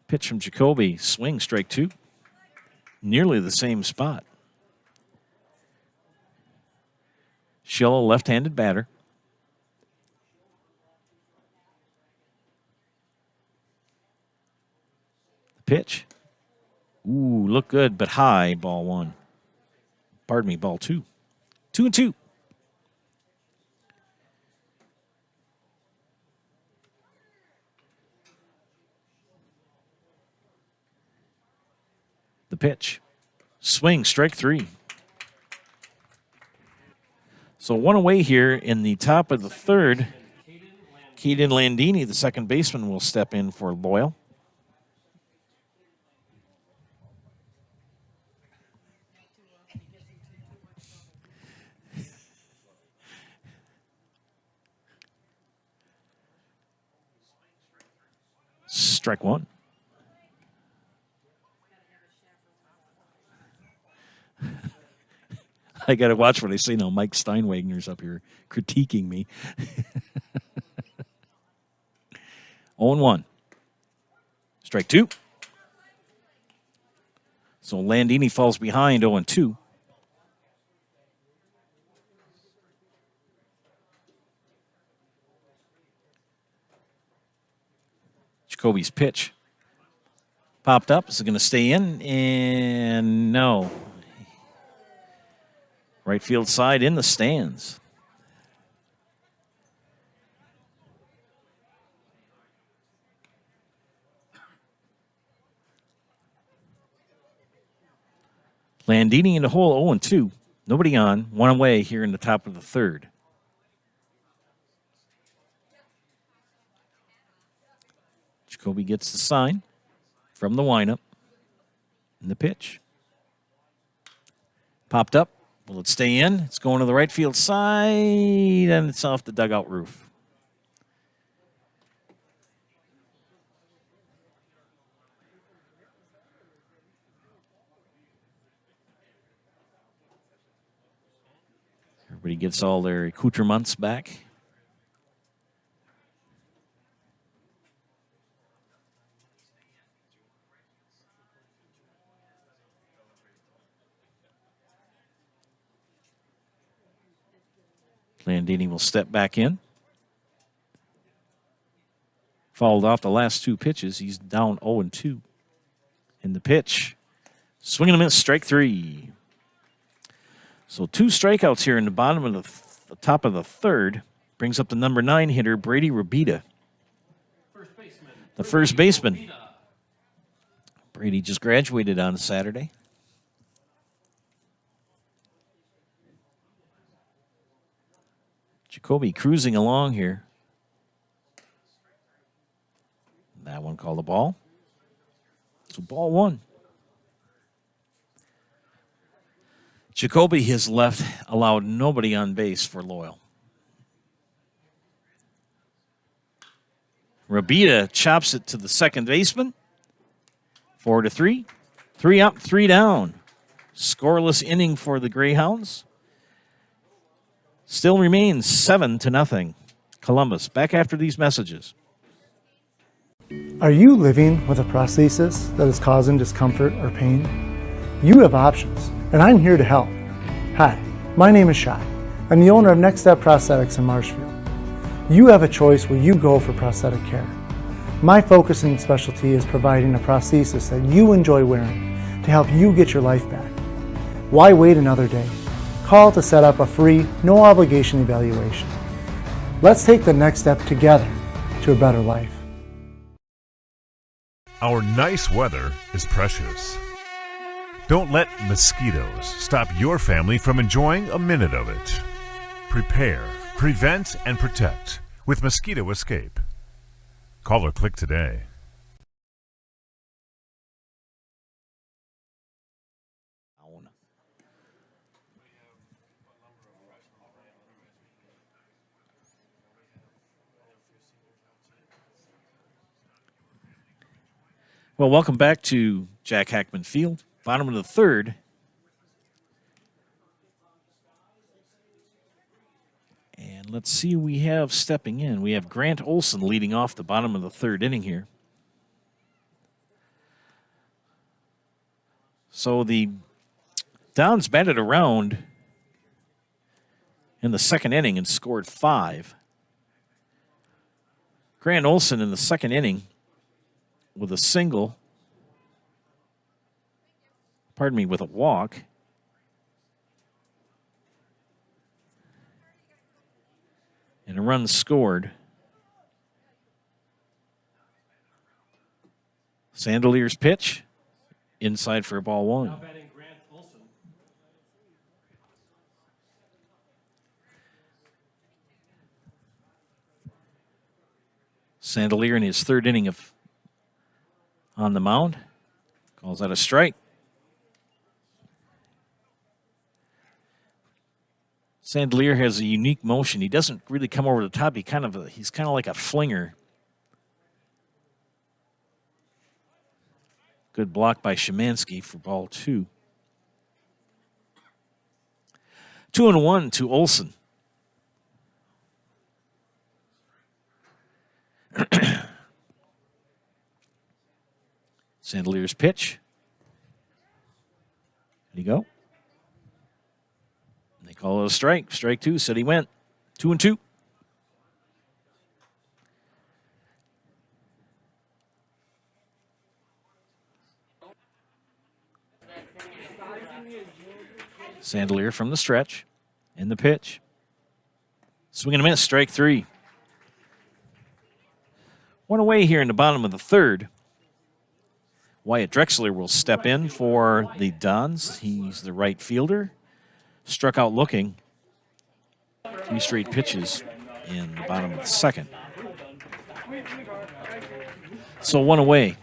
Pitch from Jacoby. Swing, strike two. Nearly the same spot. Schillo, left-handed batter. The pitch. Ooh, look good, but high. Ball one. Pardon me, ball two. 2-2. The pitch. Swing, strike three. So one away here in the top of the third. Caden Landini, the second baseman, will step in for Loyal. Strike one. I got to watch what I say now. Mike Steinwagner's up here critiquing me. 0-1. Strike two. So Landini falls behind 0-2. Jacoby's pitch. Popped up. Is it going to stay in? And no. Right field side in the stands. Landini in the hole, 0-2. Nobody on. One away here in the top of the third. Jacoby gets the sign from the windup. And the pitch. Popped up. Will it stay in? It's going to the right field side, and it's off the dugout roof. Everybody gets all their accoutrements back. Landini will step back in. Fouled off the last two pitches. He's down 0-2. In the pitch. Swing and a miss, strike three. So two strikeouts here in the bottom of the top of the third. Brings up the number 9 hitter, Brady Rabita. The first baseman. Brady just graduated on Saturday. Jacoby cruising along here. That one called a ball. So ball one. Jacoby has left, allowed nobody on base for Loyal. Rabita chops it to the second baseman. 4-3. 3 up, 3 down. Scoreless inning for the Greyhounds. Still remains 7-0. Columbus, back after these messages. Are you living with a prosthesis that is causing discomfort or pain? You have options, and I'm here to help. Hi, my name is Shai. I'm the owner of Next Step Prosthetics in Marshfield. You have a choice where you go for prosthetic care. My focus and specialty is providing a prosthesis that you enjoy wearing to help you get your life back. Why wait another day? Call to set up a free, no-obligation evaluation. Let's take the next step together to a better life. Our nice weather is precious. Don't let mosquitoes stop your family from enjoying a minute of it. Prepare, prevent, and protect with Mosquito Escape. Call or click today. Well, welcome back to Jack Hackman Field. Bottom of the third. And let's see who we have stepping in. We have Grant Olson leading off the bottom of the third inning here. So the Downs batted around in the second inning and scored 5. Grant Olson in the second inning with a single, with a walk. And a run scored. Sandelier's pitch, inside for ball 1. Now batting Grant Olson. Sandelier in his third inning on the mound. Calls that a strike. Sandelier has a unique motion. He doesn't really come over the top. He's kind of like a flinger. Good block by Szymanski for ball 2. 2-1 to Olson. Sandelier's pitch. There you go. They call it a strike. Strike 2. Said he went. 2-2. Sandelier from the stretch. And the pitch. Swing and a miss. Strike 3. One away here in the bottom of the third. Wyatt Drexler will step in for the Dons. He's the right fielder. Struck out looking. 3 straight pitches in the bottom of the second. So one away.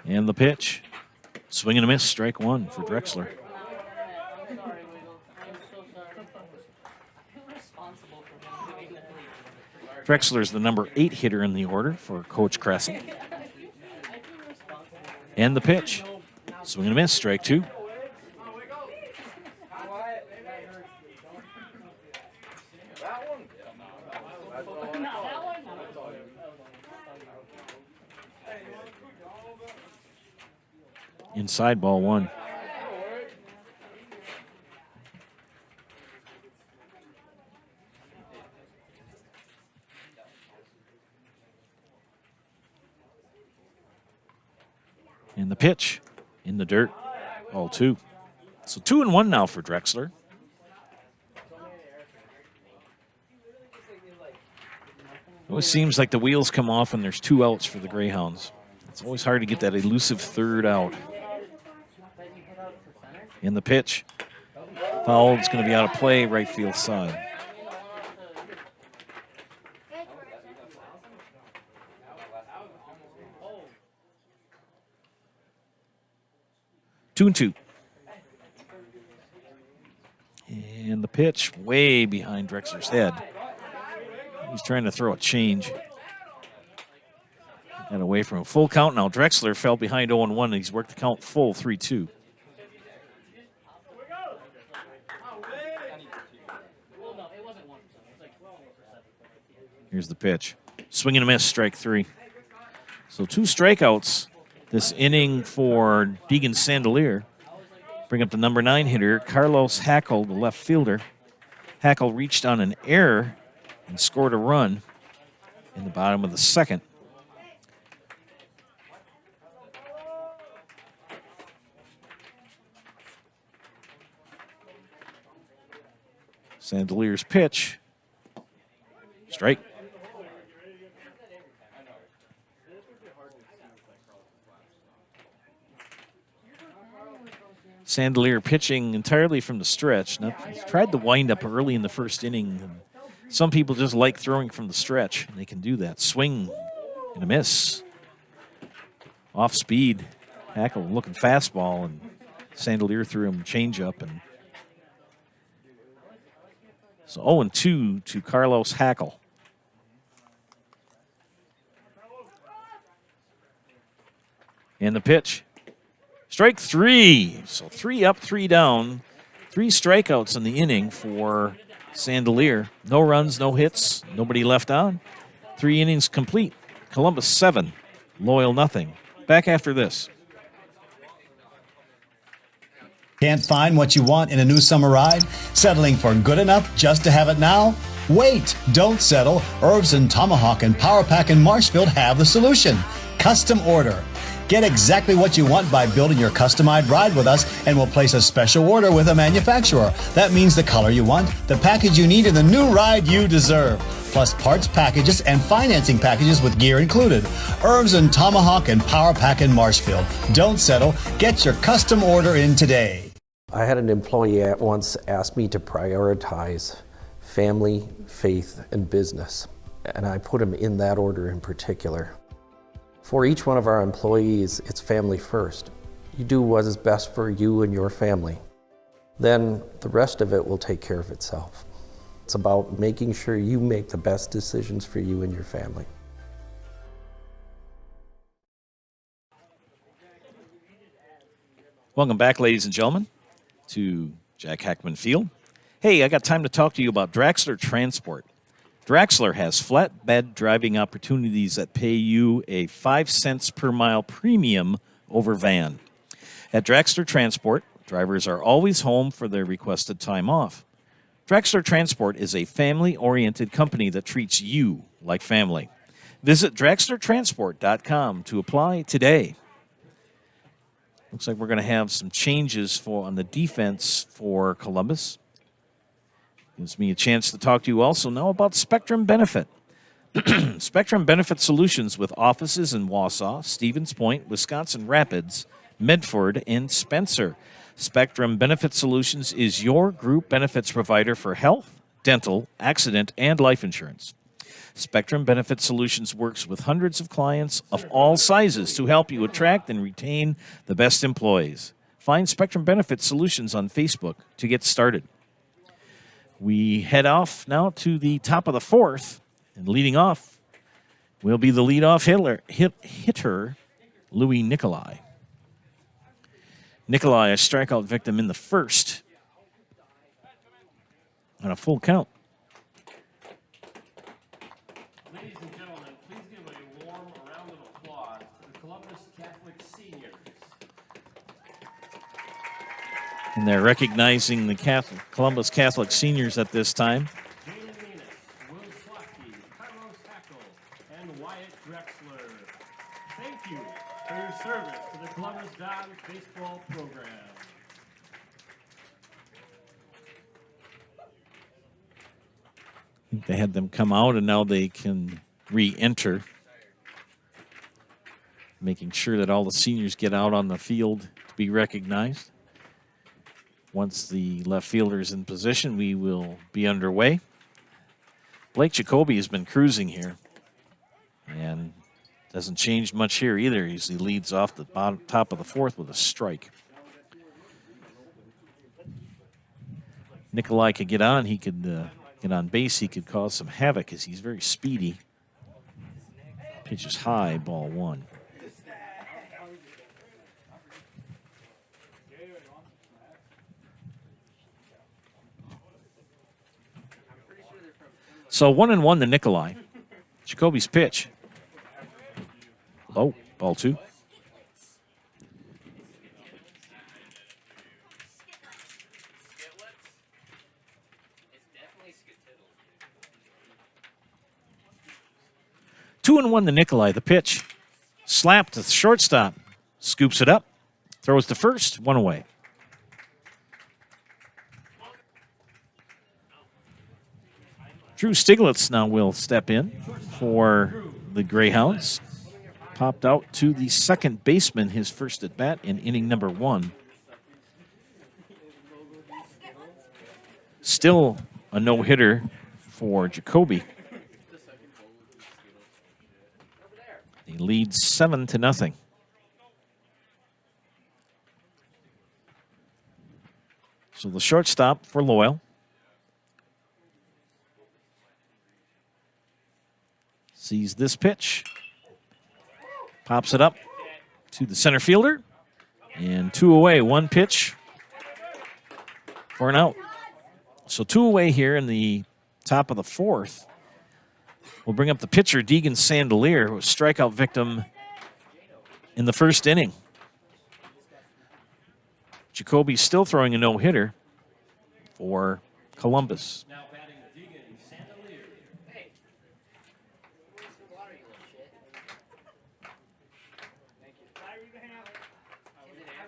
And the pitch. Swing and a miss. Strike 1 for Drexler. Drexler's the number 8 hitter in the order for Coach Kressel. And the pitch. Swing and a miss. Strike 2. Inside, ball 1. And the pitch in the dirt, ball 2. So 2-1 now for Drexler. It always seems like the wheels come off when there's 2 outs for the Greyhounds. It's always hard to get that elusive third out. In the pitch. Foul. It's going to be out of play, right field side. 2-2. And the pitch way behind Drexler's head. He's trying to throw a change. Got away from a full count now. Drexler fell behind 0-1 and he's worked the count full 3-2. Here's the pitch. Swing and a miss, strike 3. So 2 strikeouts this inning for Deegan Sandelier. Bring up the number 9 hitter, Carlos Hackle, the left fielder. Hackle reached on an error and scored a run in the bottom of the second. Sandelier's pitch. Strike. Sandelier pitching entirely from the stretch. Now, he tried the windup early in the first inning. And some people just like throwing from the stretch, and they can do that. Swing and a miss. Off speed. Hackle looking fastball, and Sandelier threw him changeup, and So 0-2 to Carlos Hackle. And the pitch. Strike 3. So 3 up, 3 down. 3 strikeouts in the inning for Sandelier. No runs, no hits, nobody left on. 3 innings complete. Columbus 7, Loyal nothing. Back after this. Can't find what you want in a new summer ride? Settling for good enough just to have it now? Wait, don't settle. Herbs and Tomahawk and Power Pack in Marshfield have the solution. Custom order. Get exactly what you want by building your customized ride with us, and we'll place a special order with a manufacturer. That means the color you want, the package you need, and the new ride you deserve. Plus parts packages and financing packages with gear included. Herbs and Tomahawk and Power Pack in Marshfield. Don't settle. Get your custom order in today. I had an employee at once ask me to prioritize family, faith, and business, and I put them in that order in particular. For each one of our employees, it's family first. You do what is best for you and your family. Then the rest of it will take care of itself. It's about making sure you make the best decisions for you and your family. Welcome back, ladies and gentlemen, to Jack Heckman Field. Hey, I got time to talk to you about Draxler Transport. Draxler has flatbed driving opportunities that pay you a 5 cents per mile premium over van. At Draxler Transport, drivers are always home for their requested time off. Draxler Transport is a family-oriented company that treats you like family. Visit DraxlerTransport.com to apply today. Looks like we're going to have some changes on the defense for Columbus. Gives me a chance to talk to you also now about Spectrum Benefit. Spectrum Benefit Solutions with offices in Wausau, Stevens Point, Wisconsin Rapids, Medford, and Spencer. Spectrum Benefit Solutions is your group benefits provider for health, dental, accident, and life insurance. Spectrum Benefit Solutions works with hundreds of clients of all sizes to help you attract and retain the best employees. Find Spectrum Benefit Solutions on Facebook to get started. We head off now to the top of the fourth, and leading off will be the leadoff hitter, Louis Nicolai. Nicolai, a strikeout victim in the first on a full count. Ladies and gentlemen, please give a warm round of applause to the Columbus Catholic Seniors. And they're recognizing the Columbus Catholic seniors at this time. Jalen Menis, Will Slotky, Carlos Hackle, and Wyatt Drexler. Thank you for your service to the Columbus Dons baseball program. I think they had them come out, and now they can re-enter, making sure that all the seniors get out on the field to be recognized. Once the left fielder is in position, we will be underway. Blake Jacoby has been cruising here, and doesn't change much here either. He leads off the top of the fourth with a strike. Nicolai could get on. He could get on base. He could cause some havoc as he's very speedy. Pitches high, ball 1. So 1-1 to Nicolai. Jacoby's pitch. Low, ball 2. Two and 1 to Nicolai. The pitch. Slap to the shortstop. Scoops it up. Throws to first. 1 away. Drew Stiglitz now will step in for the Greyhounds. Popped out to the second baseman, his first at bat in inning number 1. Still a no-hitter for Jacoby. He leads 7-0. So the shortstop for Loyal sees this pitch, pops it up to the center fielder, and 2 away. 1 pitch for an out. So 2 away here in the top of the 4th. We'll bring up the pitcher, Deegan Sandelier, who was strikeout victim in the first inning. Jacoby's still throwing a no-hitter for Columbus. Now batting Deegan Sandelier.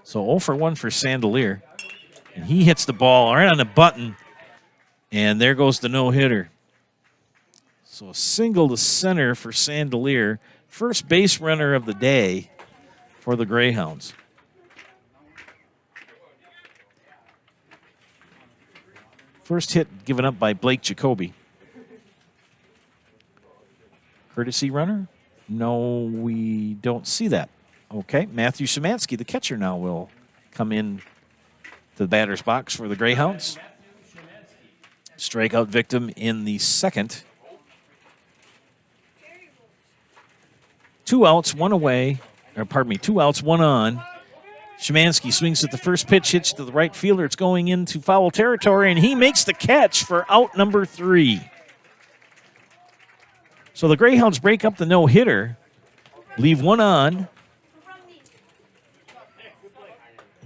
So 0 for 1 for Sandelier. And he hits the ball right on the button. And there goes the no-hitter. So a single to center for Sandelier. First base runner of the day for the Greyhounds. First hit given up by Blake Jacoby. Courtesy runner? No, we don't see that. Okay, Matthew Szymanski, the catcher, now will come in to the batter's box for the Greyhounds. Strikeout victim in the second. 2 outs, 1 away. Or pardon me, 2 outs, 1 on. Szymanski swings at the first pitch, hits to the right fielder. It's going into foul territory, and he makes the catch for out number 3. So the Greyhounds break up the no-hitter, leave 1 on,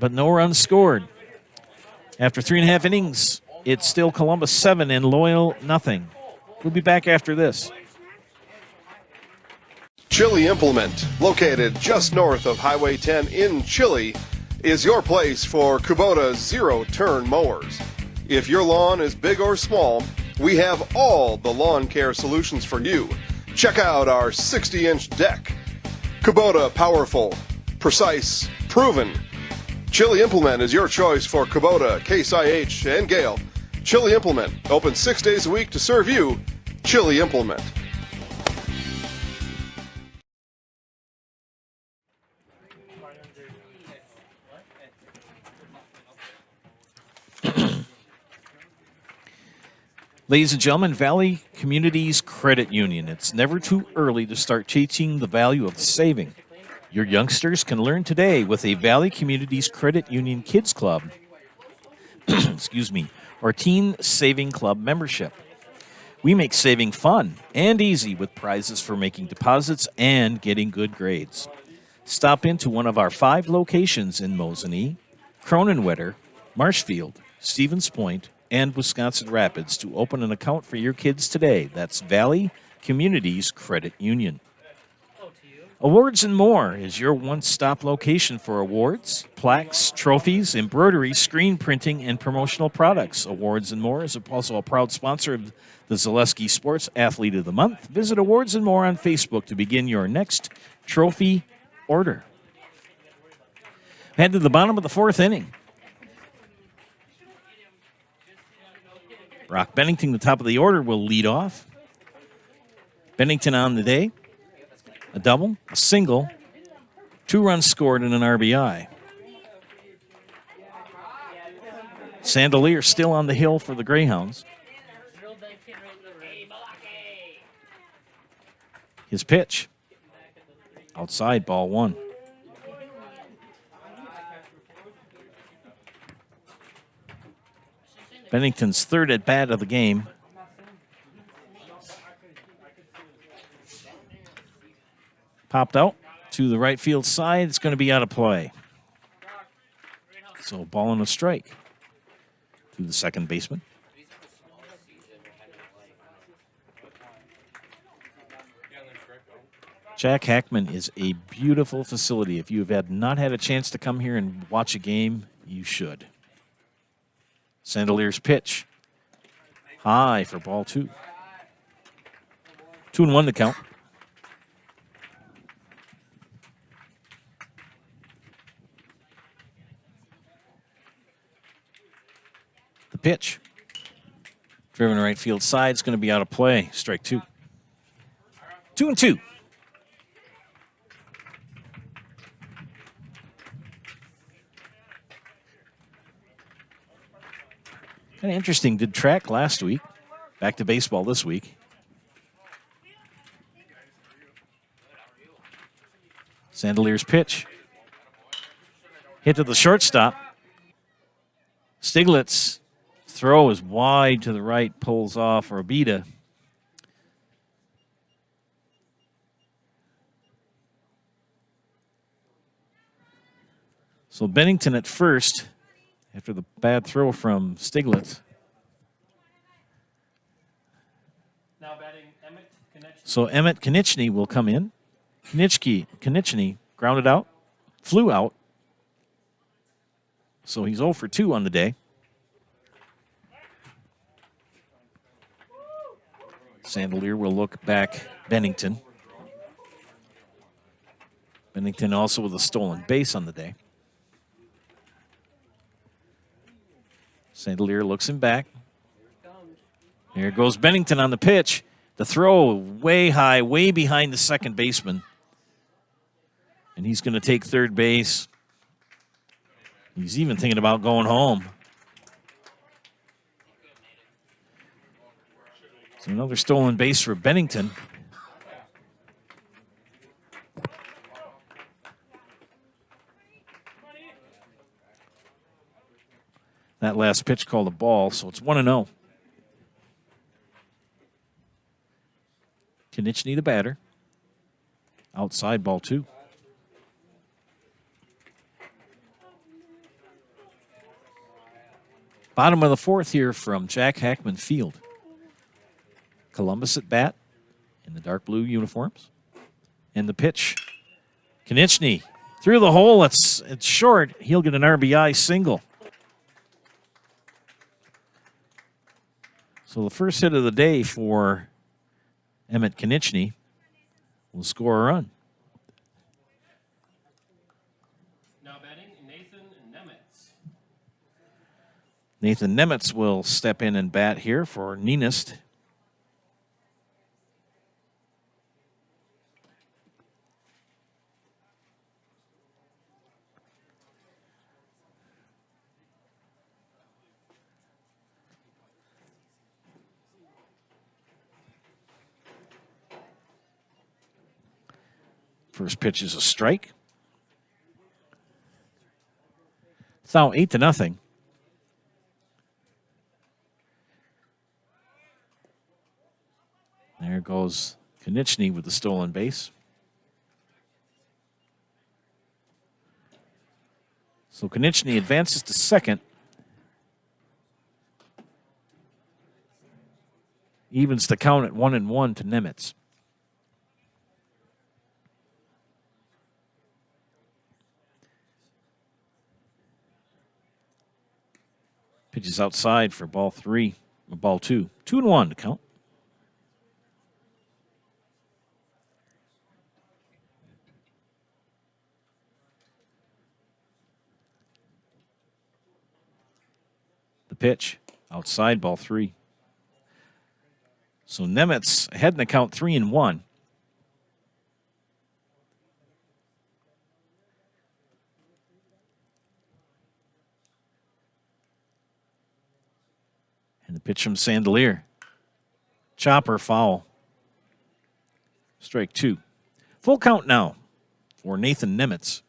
but no runs scored. After 3.5 innings, it's still Columbus 7 and Loyal nothing. We'll be back after this. Chili Implement, located just north of Highway 10 in Chili, is your place for Kubota zero-turn mowers. If your lawn is big or small, we have all the lawn care solutions for you. Check out our 60-inch deck. Kubota powerful, precise, proven. Chili Implement is your choice for Kubota, Case IH, and Gale. Chili Implement, open 6 days a week to serve you. Chili Implement. Ladies and gentlemen, Valley Communities Credit Union. It's never too early to start teaching the value of saving. Your youngsters can learn today with a Valley Communities Credit Union Kids Club, excuse me, or Teen Saving Club membership. We make saving fun and easy with prizes for making deposits and getting good grades. Stop into one of our 5 locations in Mosinee, Cronenwedder, Marshfield, Stevens Point, and Wisconsin Rapids to open an account for your kids today. That's Valley Communities Credit Union. Awards and More is your one-stop location for awards, plaques, trophies, embroidery, screen printing, and promotional products. Awards and More is also a proud sponsor of the Zaleski Sports Athlete of the Month. Visit Awards and More on Facebook to begin your next trophy order. Head to the bottom of the 4th inning. Brock Bennington, the top of the order, will lead off. Bennington on the day. A double, a single, 2 runs scored, and an RBI. Sandelier still on the hill for the Greyhounds. His pitch. Outside, ball 1. Bennington's 3rd at bat of the game. Popped out to the right field side. It's going to be out of play. So ball and a strike to the second baseman. Jack Hackman is a beautiful facility. If you have not had a chance to come here and watch a game, you should. Sandelier's pitch. High for ball 2. 2-1 to count. The pitch. Driven to right field side. It's going to be out of play. Strike 2. 2-2. Kind of interesting. Did track last week. Back to baseball this week. Sandelier's pitch. Hit to the shortstop. Stiglitz' throw is wide to the right, pulls off Orbita. So Bennington at first, after the bad throw from Stiglitz. Now batting Emmett Konechny. So Emmett Konechny will come in. Konechny grounded out, flew out. So he's 0 for 2 on the day. Sandelier will look back Bennington. Bennington also with a stolen base on the day. Sandelier looks him back. Here goes Bennington on the pitch. The throw way high, way behind the second baseman. And he's going to take third base. He's even thinking about going home. So another stolen base for Bennington. That last pitch called a ball, so it's 1-0. Konechny the batter. Outside, ball 2. Bottom of the fourth here from Jack Hackman Field. Columbus at bat in the dark blue uniforms. And the pitch. Konechny through the hole. It's short. He'll get an RBI single. So the first hit of the day for Emmett Konechny will score a run. Now batting Nathan Nemitz. Nathan Nemitz will step in and bat here for Nienist. First pitch is a strike. It's now 8-0. There goes Konechny with the stolen base. So Konechny advances to second. Evens the count at 1-1 to Nemitz. Pitches outside for ball 3, or ball 2. 2-1 to count. The pitch outside, ball 3. So Nemitz ahead in the count 3-1. And the pitch from Sandelier. Chopper foul. Strike 2. Full count now for Nathan Nemitz.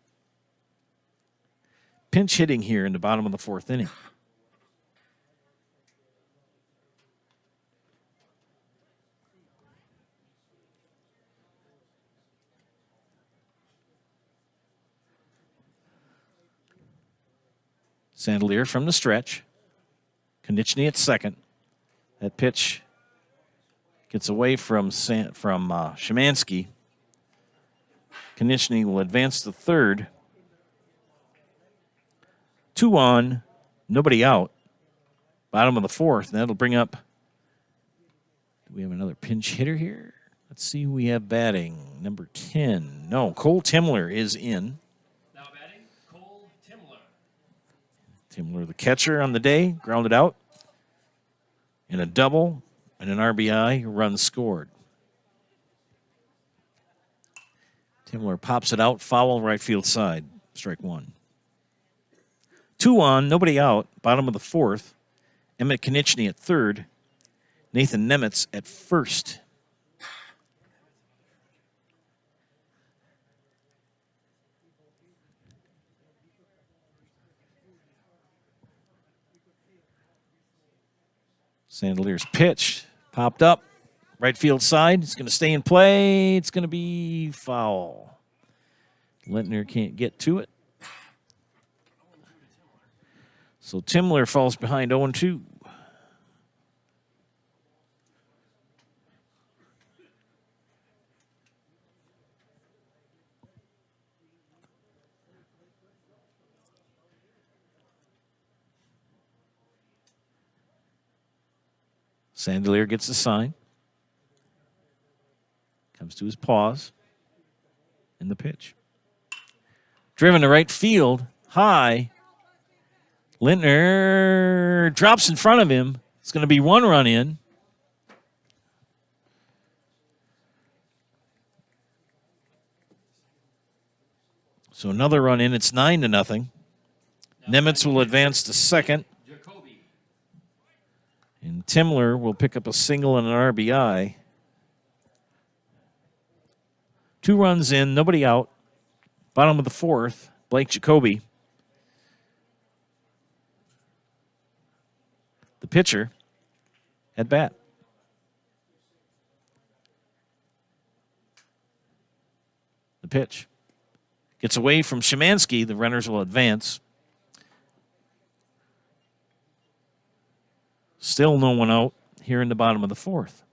Pinch hitting here in the bottom of the fourth inning. Sandelier from the stretch. Konechny at second. That pitch gets away from Szymanski. Konechny will advance to third. 2 on, nobody out. Bottom of the fourth. And that'll bring up. Do we have another pinch hitter here? Let's see who we have batting. Number 10. No, Cole Timler is in. Now batting Cole Timler. Timler, the catcher on the day, grounded out. And a double and an RBI, run scored. Timler pops it out, foul right field side, strike 1. 2 on, nobody out, bottom of the fourth. Emmett Konechny at third. Nathan Nemitz at first. Sandelier's pitch popped up. Right field side. It's going to stay in play. It's going to be foul. Lintner can't get to it. So Timler falls behind 0-2. Sandelier gets the sign. Comes to his pause. In the pitch. Driven to right field. High. Lintner drops in front of him. It's going to be one run in. So another run in. It's 9-0. Nemitz will advance to second. And Timler will pick up a single and an RBI. 2 runs in, nobody out. Bottom of the 4th, Blake Jacoby. The pitcher at bat. The pitch. Gets away from Szymanski. The runners will advance. Still no one out here in the bottom of the 4th.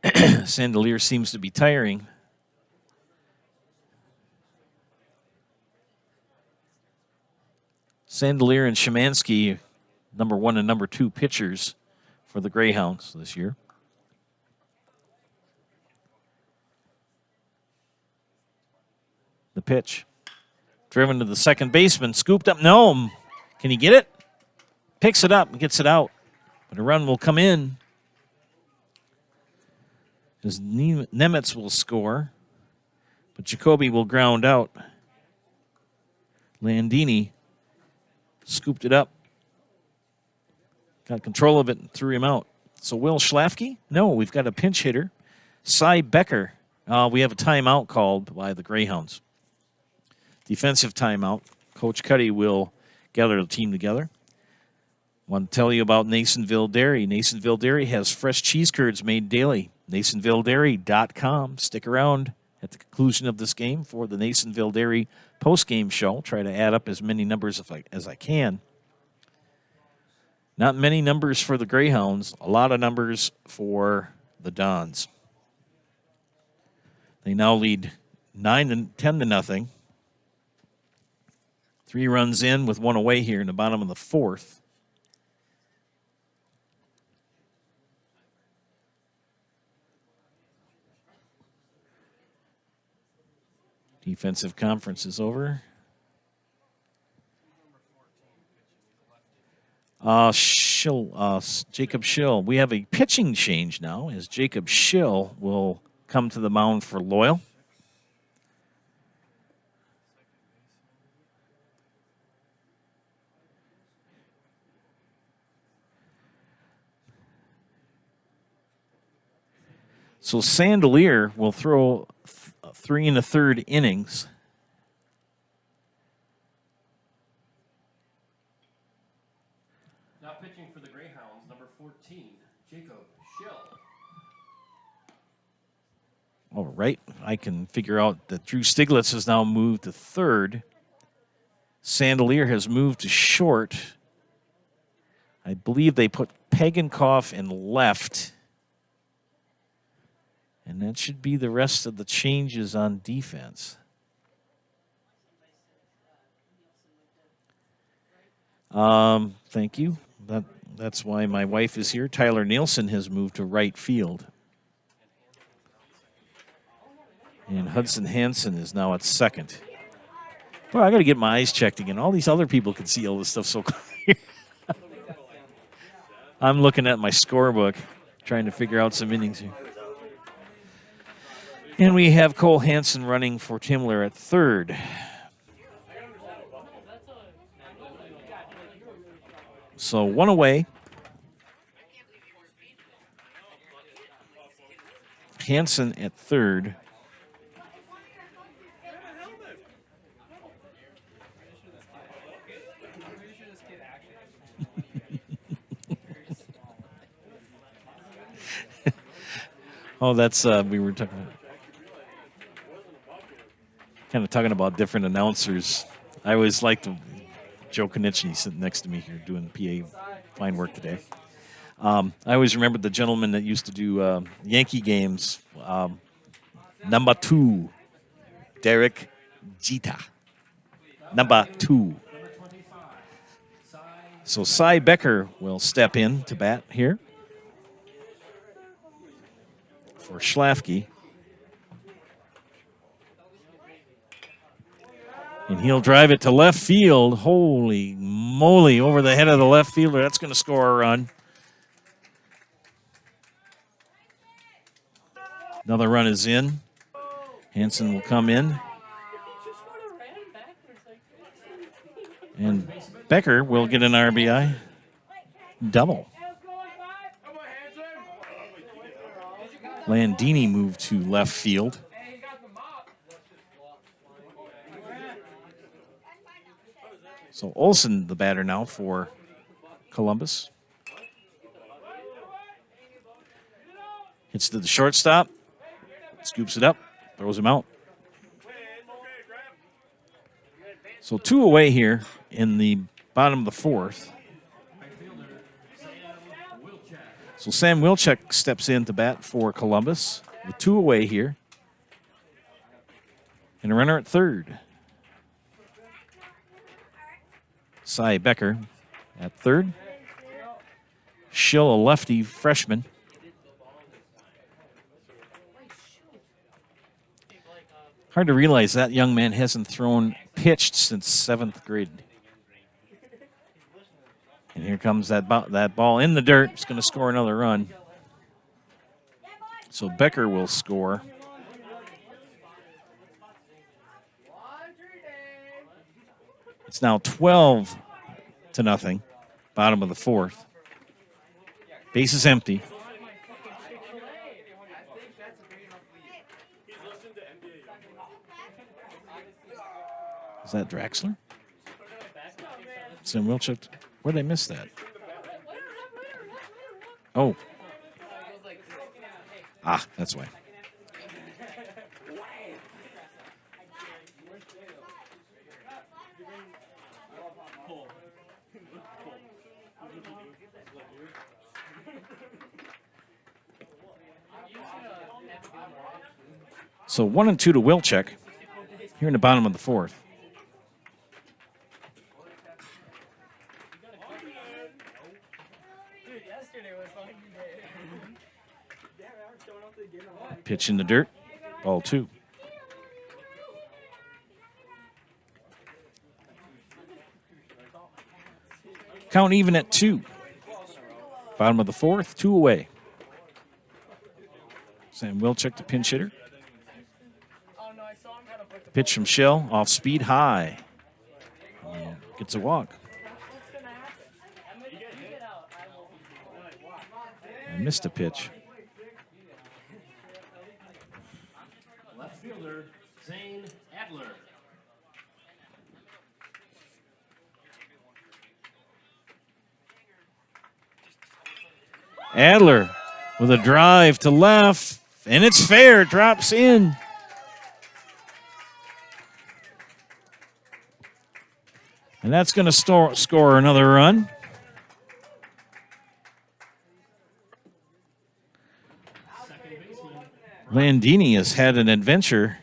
Sandelier seems to be tiring. Sandelier and Szymanski, number 1 and number 2 pitchers for the Greyhounds this year. The pitch. Driven to the second baseman, scooped up. No, can he get it? Picks it up and gets it out. But a run will come in. As Nemitz will score. But Jacoby will ground out. Landini scooped it up. Got control of it and threw him out. So Will Schlafke? No, we've got a pinch hitter. Cy Becker. We have a timeout called by the Greyhounds. Defensive timeout. Coach Cuddy will gather the team together. Want to tell you about Nasonville Dairy. Nasonville Dairy has fresh cheese curds made daily. NasonvilleDairy.com. Stick around at the conclusion of this game for the Nasonville Dairy post-game show. Try to add up as many numbers as I can. Not many numbers for the Greyhounds. A lot of numbers for the Dons. They now lead 10-0. 3 runs in with 1 away here in the bottom of the 4th. Defensive conference is over. Jacob Schill. We have a pitching change now as Jacob Schill will come to the mound for Loyal. So Sandelier will throw 3 1/3 innings. Now pitching for the Greyhounds, number 14, Jacob Schill. All right, I can figure out that Drew Stiglitz has now moved to third. Sandelier has moved to short. I believe they put Pagankoff in left. And that should be the rest of the changes on defense. Thank you. That's why my wife is here. Tyler Nielsen has moved to right field. And Hudson Hansen is now at second. Boy, I got to get my eyes checked again. All these other people can see all this stuff so clear. I'm looking at my scorebook, trying to figure out some innings here. And we have Cole Hansen running for Timler at third. So 1 away. Hansen at third. Oh, that's we were talking about different announcers. I always liked Joe Konieczny sitting next to me here doing the PA fine work today. I always remembered the gentleman that used to do Yankee games. Number 2, Derek Jeter. Number 2. So Cy Becker will step in to bat here for Schlafke. And he'll drive it to left field. Holy moly, over the head of the left fielder. That's going to score a run. Another run is in. Hansen will come in. And Becker will get an RBI double. Landini moved to left field. So Olsen, the batter now for Columbus. Hits to the shortstop. Scoops it up. Throws him out. So 2 away here in the bottom of the 4th. So Sam Wilczek steps in to bat for Columbus with 2 away here. And a runner at third. Cy Becker at third. Schill, a lefty freshman. Hard to realize that young man hasn't pitched since 7th grade. And here comes that ball in the dirt. It's going to score another run. So Becker will score. It's now 12-0, bottom of the 4th. Base is empty. Is that Draxler? Sam Wilczek. Where did I miss that? Oh. That's why. So 1 and 2 to Wilczek here in the bottom of the 4th. Pitch in the dirt. Ball 2. Count even at 2. Bottom of the 4th, 2 away. Sam Wilczek, the pinch hitter. Pitch from Shell, off speed, high. Gets a walk. I missed a pitch. Left fielder, Zane Adler. Adler with a drive to left, and it's fair, drops in. And that's going to score another run. Landini has had an adventure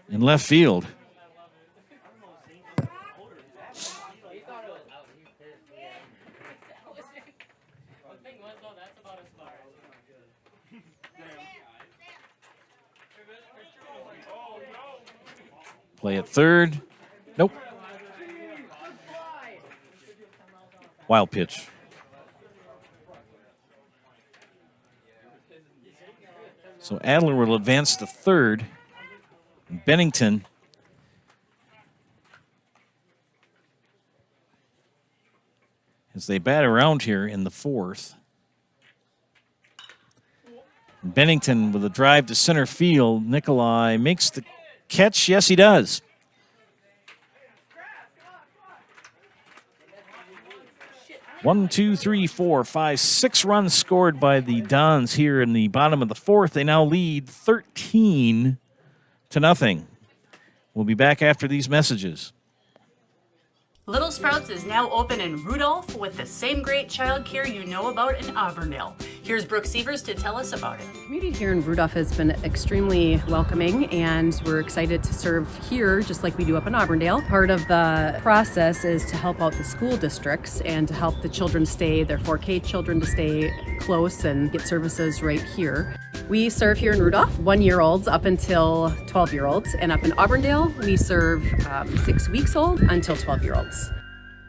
in left field. Play at third. Nope. Wild pitch. So Adler will advance to third. Bennington as they bat around here in the 4th. Bennington with a drive to center field. Nikolai makes the catch. Yes, he does. 1, 2, 3, 4, 5, 6 runs scored by the Dons here in the bottom of the fourth. They now lead 13-0. We'll be back after these messages. Little Sprouts is now open in Rudolph with the same great childcare you know about in Auburndale. Here's Brooke Sievers to tell us about it. The community here in Rudolph has been extremely welcoming, and we're excited to serve here just like we do up in Auburndale. Part of the process is to help out the school districts and to help the children stay, their 4K children to stay close and get services right here. We serve here in Rudolph 1-year-olds up until 12-year-olds, and up in Auburndale we serve 6 weeks old until 12-year-olds.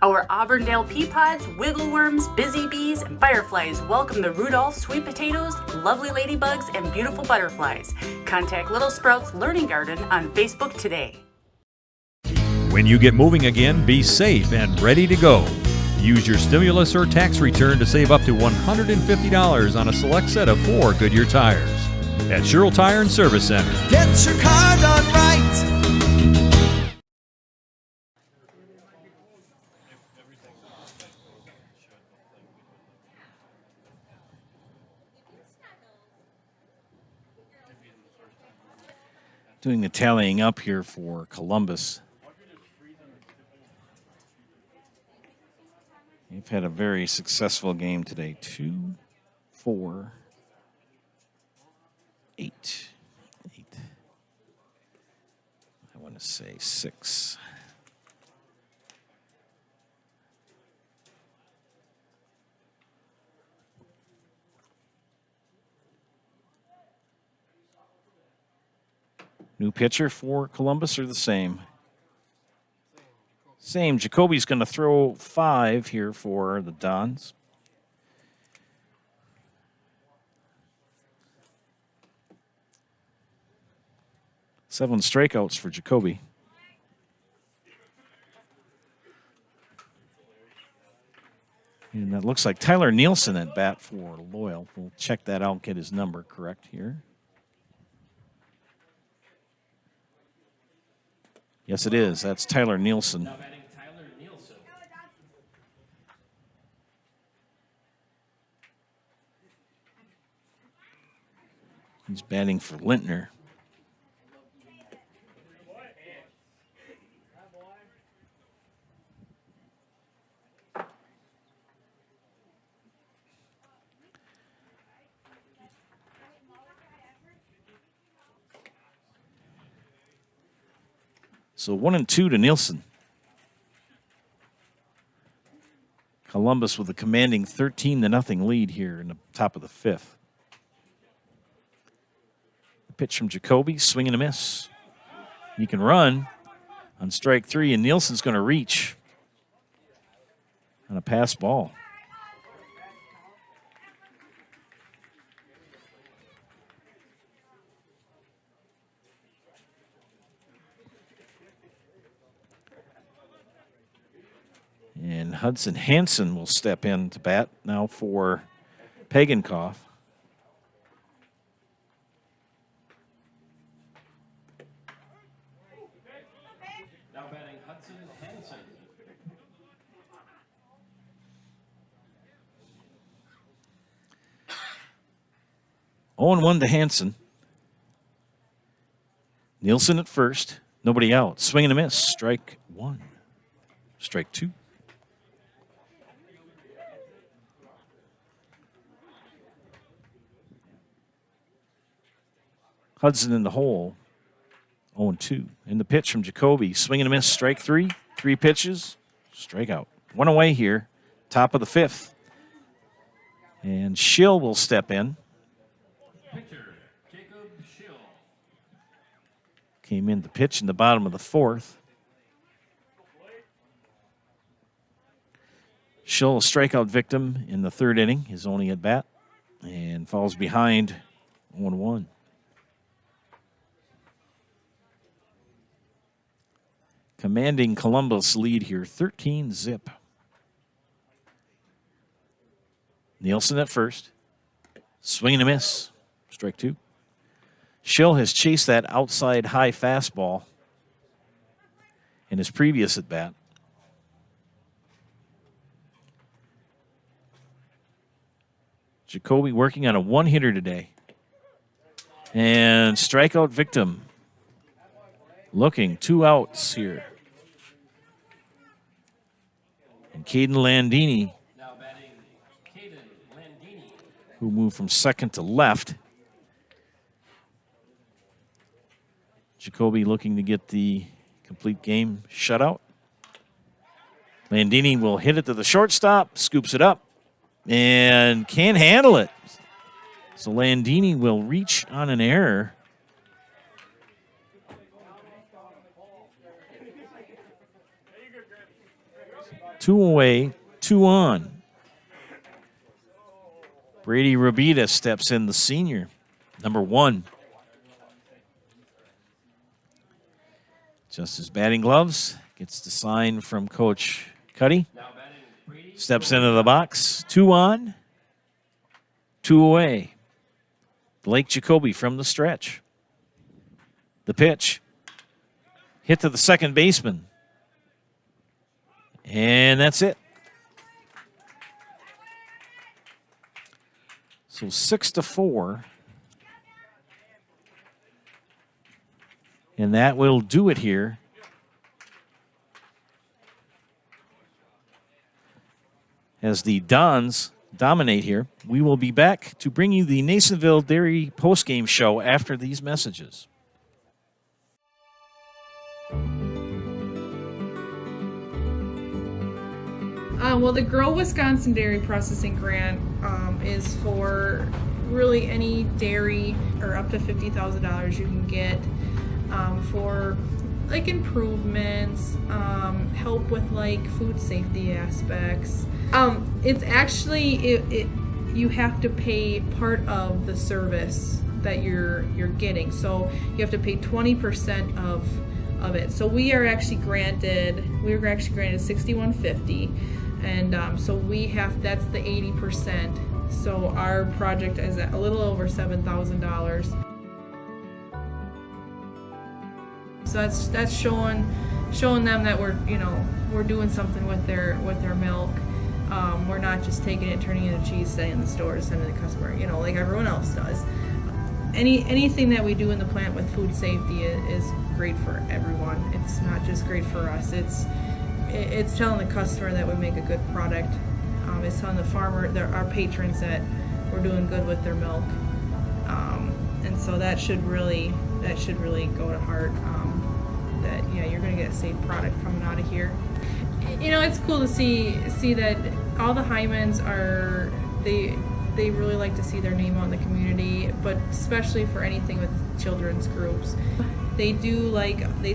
Our Auburndale pea pods, wiggleworms, busy bees, and fireflies welcome the Rudolph sweet potatoes, lovely ladybugs, and beautiful butterflies. Contact Little Sprouts Learning Garden on Facebook today. When you get moving again, be safe and ready to go. Use your stimulus or tax return to save up to $150 on a select set of 4 Goodyear tires. At Sherrill Tire and Service Center. Get your car done right. Doing the tallying up here for Columbus. You've had a very successful game today. 2, 4, 8. I want to say 6. New pitcher for Columbus or the same? Same. Jacoby's going to throw 5 here for the Dons. Seven strikeouts for Jacoby. And that looks like Tyler Nielsen at bat for Loyal. We'll check that out, get his number correct here. Yes, it is. That's Tyler Nielsen. Now batting Tyler Nielsen. He's batting for Lintner. So 1-2 to Nielsen. Columbus with a commanding 13-0 lead here in the top of the 5th. The pitch from Jacoby, swing and a miss. He can run on strike 3, and Nielsen's going to reach on a pass ball. And Hudson Hansen will step in to bat now for Pagankoff. Now batting Hudson Hansen. Oh, 0-1 to Hansen. Nielsen at first. Nobody out. Swing and a miss. Strike 1. Strike 2. Hudson in the hole, 0-2. And the pitch from Jacoby, swing and a miss, strike 3. 3 pitches, strikeout. 1 away here, top of the 5th. And Schill will step in. Pitcher, Jacob Schill. Came in to pitch in the bottom of the 4th. Schill, a strikeout victim in the 3rd inning, his only at bat, and falls behind 1-1. Commanding Columbus lead here, 13-0. Nielsen at first. Swing and a miss. Strike 2. Schill has chased that outside high fastball in his previous at bat. Jacoby working on a one-hitter today. And strikeout victim. Looking, 2 outs here. And Caden Landini, who moved from second to left. Jacoby looking to get the complete game shutout. Landini will hit it to the shortstop, scoops it up, and can't handle it. So Landini will reach on an error. Two away, 2 on. Brady Rabita steps in, the senior, number 1. Just his batting gloves, gets the sign from Coach Cuddy. Steps into the box, 2 on, 2 away. Blake Jacoby from the stretch. The pitch. Hit to the second baseman. And that's it. So 6-4. And that will do it here. As the Dons dominate here, we will be back to bring you the Nasonville Dairy postgame show after these messages. Well, the Grow Wisconsin Dairy Processing Grant is for really any dairy, or up to $50,000 you can get for like improvements, help with like food safety aspects. It's actually you have to pay part of the service that you're getting, so you have to pay 20% of it. So we were actually granted $6,150, and so that's the 80%. So our project is at a little over $7,000. So that's showing them that we're doing something with their milk. We're not just taking it, turning it into cheese, setting it in the store, sending it to the customer, like everyone else does. Anything that we do in the plant with food safety is great for everyone. It's not just great for us. It's telling the customer that we make a good product. It's telling the farmer, our patrons, that we're doing good with their milk. And so that should really go to heart. That you're going to get a safe product coming out of here. It's cool to see that all the Hymans are they really like to see their name out in the community, but especially for anything with children's groups. They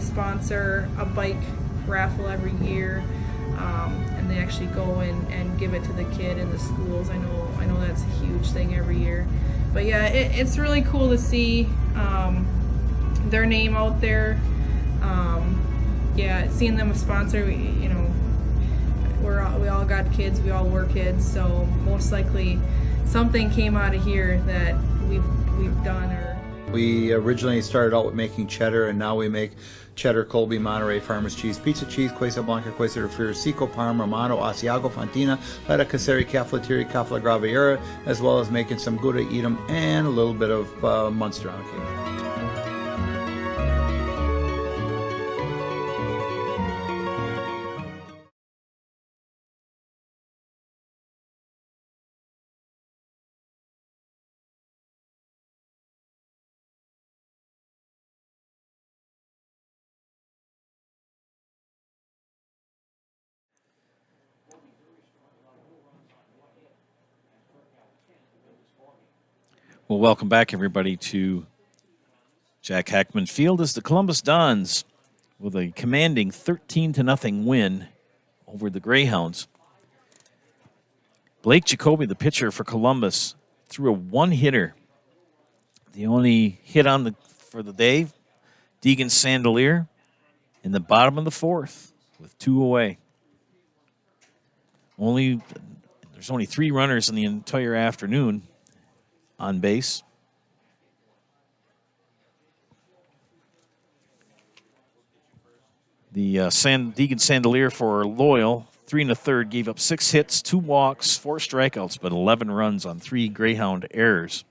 sponsor a bike raffle every year, and they actually go and give it to the kid in the schools. I know that's a huge thing every year. But yeah, it's really cool to see their name out there. Seeing them a sponsor, we all got kids, we all were kids, so most likely something came out of here that we've done. We originally started out with making cheddar, and now we make cheddar, Colby, Monterey, Farmers cheese, pizza cheese, Quesa Blanca, Quesa de Friar, Seco, Parma, Romano, Asiago, Fontina, Letta, Caseri, Cafetieri, Cafla Graviera, as well as making some Gouda, Edam, and a little bit of Munster on occasion. Well, welcome back, everybody, to Jack Hackman Field as the Columbus Dons with a commanding 13-0 win over the Greyhounds. Blake Jacoby, the pitcher for Columbus, threw a one-hitter. The only hit for the day, Deegan Sandelier, in the bottom of the 4th with 2 away. There's only 3 runners in the entire afternoon on base. The Deegan Sandelier for Loyal 3 1/3, gave up 6 hits, 2 walks, 4 strikeouts, but 11 runs on 3 Greyhound errors.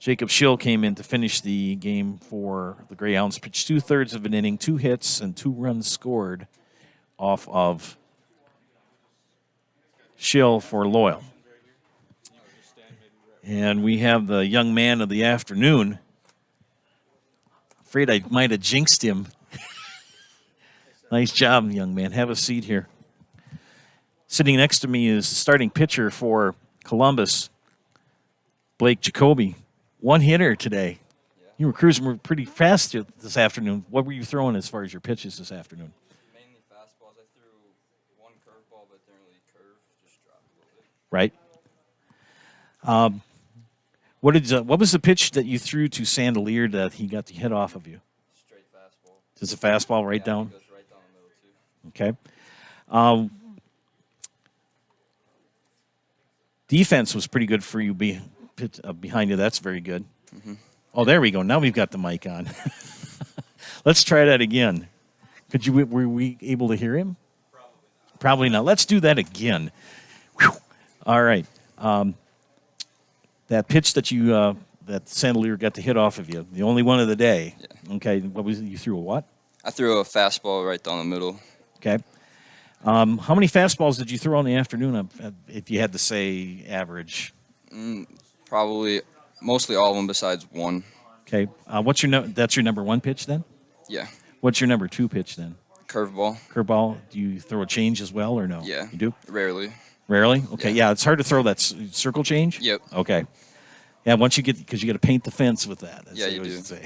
Jacob Schill came in to finish the game for the Greyhounds, pitched 2/3 of an inning, 2 hits, and 2 runs scored off of Schill for Loyal. And we have the young man of the afternoon. Afraid I might have jinxed him. Nice job, young man. Have a seat here. Sitting next to me is the starting pitcher for Columbus, Blake Jacoby. 1 hitter today. You were cruising pretty fast this afternoon. What were you throwing as far as your pitches this afternoon? Mainly fastballs. I threw 1 curveball, but didn't really curve. Just dropped a little bit. Right. What was the pitch that you threw to Sandelier that he got the hit off of you? Straight fastball. Just a fastball right down? It goes right down the middle, too. Okay. Defense was pretty good for you behind you. That's very good. Mm-hmm. Oh, there we go. Now we've got the mic on. Let's try that again. Were we able to hear him? Probably not. Let's do that again. Whew. All right. That pitch that that Sandelier got the hit off of you, the only one of the day. Yeah. Okay. What was it? You threw a what? I threw a fastball right down the middle. Okay. How many fastballs did you throw in the afternoon, if you had to say average? Probably mostly all of them besides 1. Okay. That's your number 1 pitch then? Yeah. What's your number 2 pitch then? Curveball. Curveball. Do you throw a change as well or no? Yeah. You do? Rarely. Rarely? Okay. Yeah, it's hard to throw that circle change. Yep. Okay. Yeah, because you got to paint the fence with that. Yeah, you do. Say.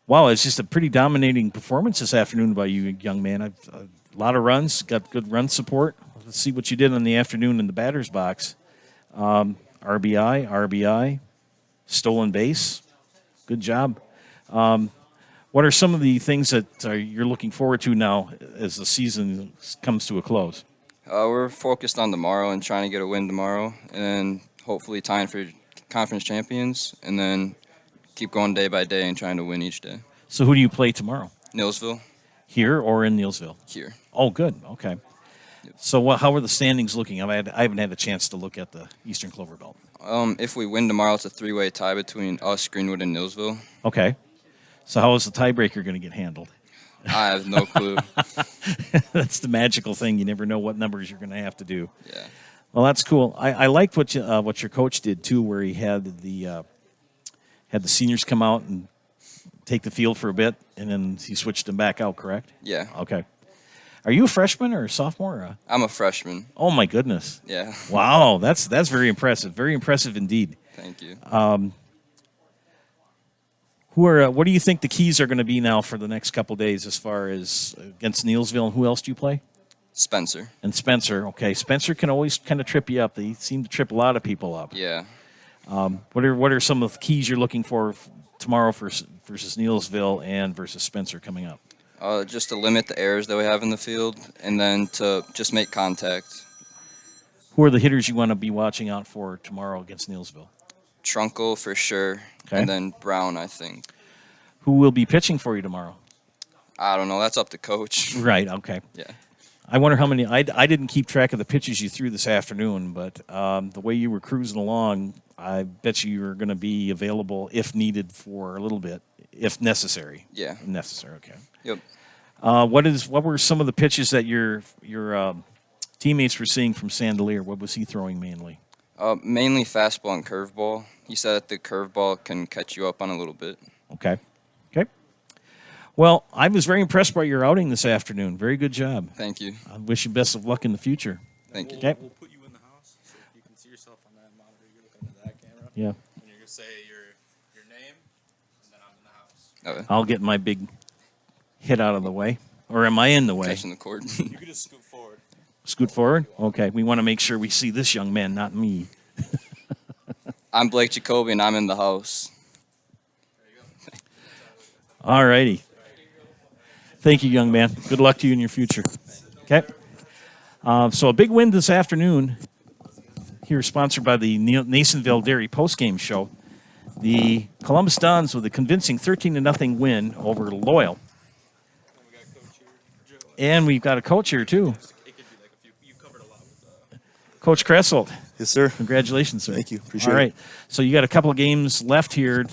Wow, it's just a pretty dominating performance this afternoon by you, young man. A lot of runs, got good run support. Let's see what you did in the afternoon in the batter's box. RBI, stolen base. Good job. What are some of the things that you're looking forward to now as the season comes to a close? We're focused on tomorrow and trying to get a win tomorrow, and then hopefully tying for conference champions, and then keep going day by day and trying to win each day. So who do you play tomorrow? Neillsville. Here or in Neillsville? Here. Oh, good. Okay. Yep. So how are the standings looking? I haven't had a chance to look at the Eastern Clover Belt. If we win tomorrow, it's a 3-way tie between us, Greenwood, and Neillsville. Okay. So how is the tiebreaker going to get handled? I have no clue. That's the magical thing. You never know what numbers you're going to have to do. Yeah. Well, that's cool. I liked what your coach did too, where he had the seniors come out and take the field for a bit, and then he switched them back out. Correct? Yeah. Okay. Are you a freshman or a sophomore? I'm a freshman. Oh my goodness. Yeah. Wow, that's very impressive. Very impressive indeed. Thank you. What do you think the keys are going to be now for the next couple days as far as against Neillsville? And who else do you play? Spencer. And Spencer. Okay, Spencer can always kind of trip you up. They seem to trip a lot of people up. Yeah. What are some of the keys you're looking for tomorrow versus Neillsville and versus Spencer coming up? Just to limit the errors that we have in the field, and then to just make contact. Who are the hitters you want to be watching out for tomorrow against Neillsville? Trunkle for sure, okay. And then Brown, I think. Who will be pitching for you tomorrow? I don't know. That's up to coach. Right, okay. Yeah. I wonder how many – I didn't keep track of the pitches you threw this afternoon, but the way you were cruising along, I bet you were going to be available if needed for a little bit, if necessary. Yeah. Necessary, okay. Yep. What were some of the pitches that your teammates were seeing from Sandelier? What was he throwing mainly? Mainly fastball and curveball. He said that the curveball can catch you up on a little bit. Okay. Well, I was very impressed by your outing this afternoon. Very good job. Thank you. I wish you best of luck in the future. Thank you. Okay. We'll put you in the house so you can see yourself on that monitor. You're looking at that camera. Yeah. And you're going to say your name, and then I'm in the house. Okay. I'll get my big hit out of the way. Or am I in the way? Catching the cord. You can just scoot forward. Scoot forward? Okay. We want to make sure we see this young man, not me. I'm Blake Jacoby, and I'm in the house. All righty. Thank you, young man. Good luck to you in your future. Okay. So a big win this afternoon here, sponsored by the Nasonville Dairy postgame show. The Columbus Dons with a convincing 13-0 win over Loyal. And we've got a coach here, too. Coach Kressel. Yes, sir. Congratulations, sir. Thank you. Appreciate it. All right. So you got a couple of games left here.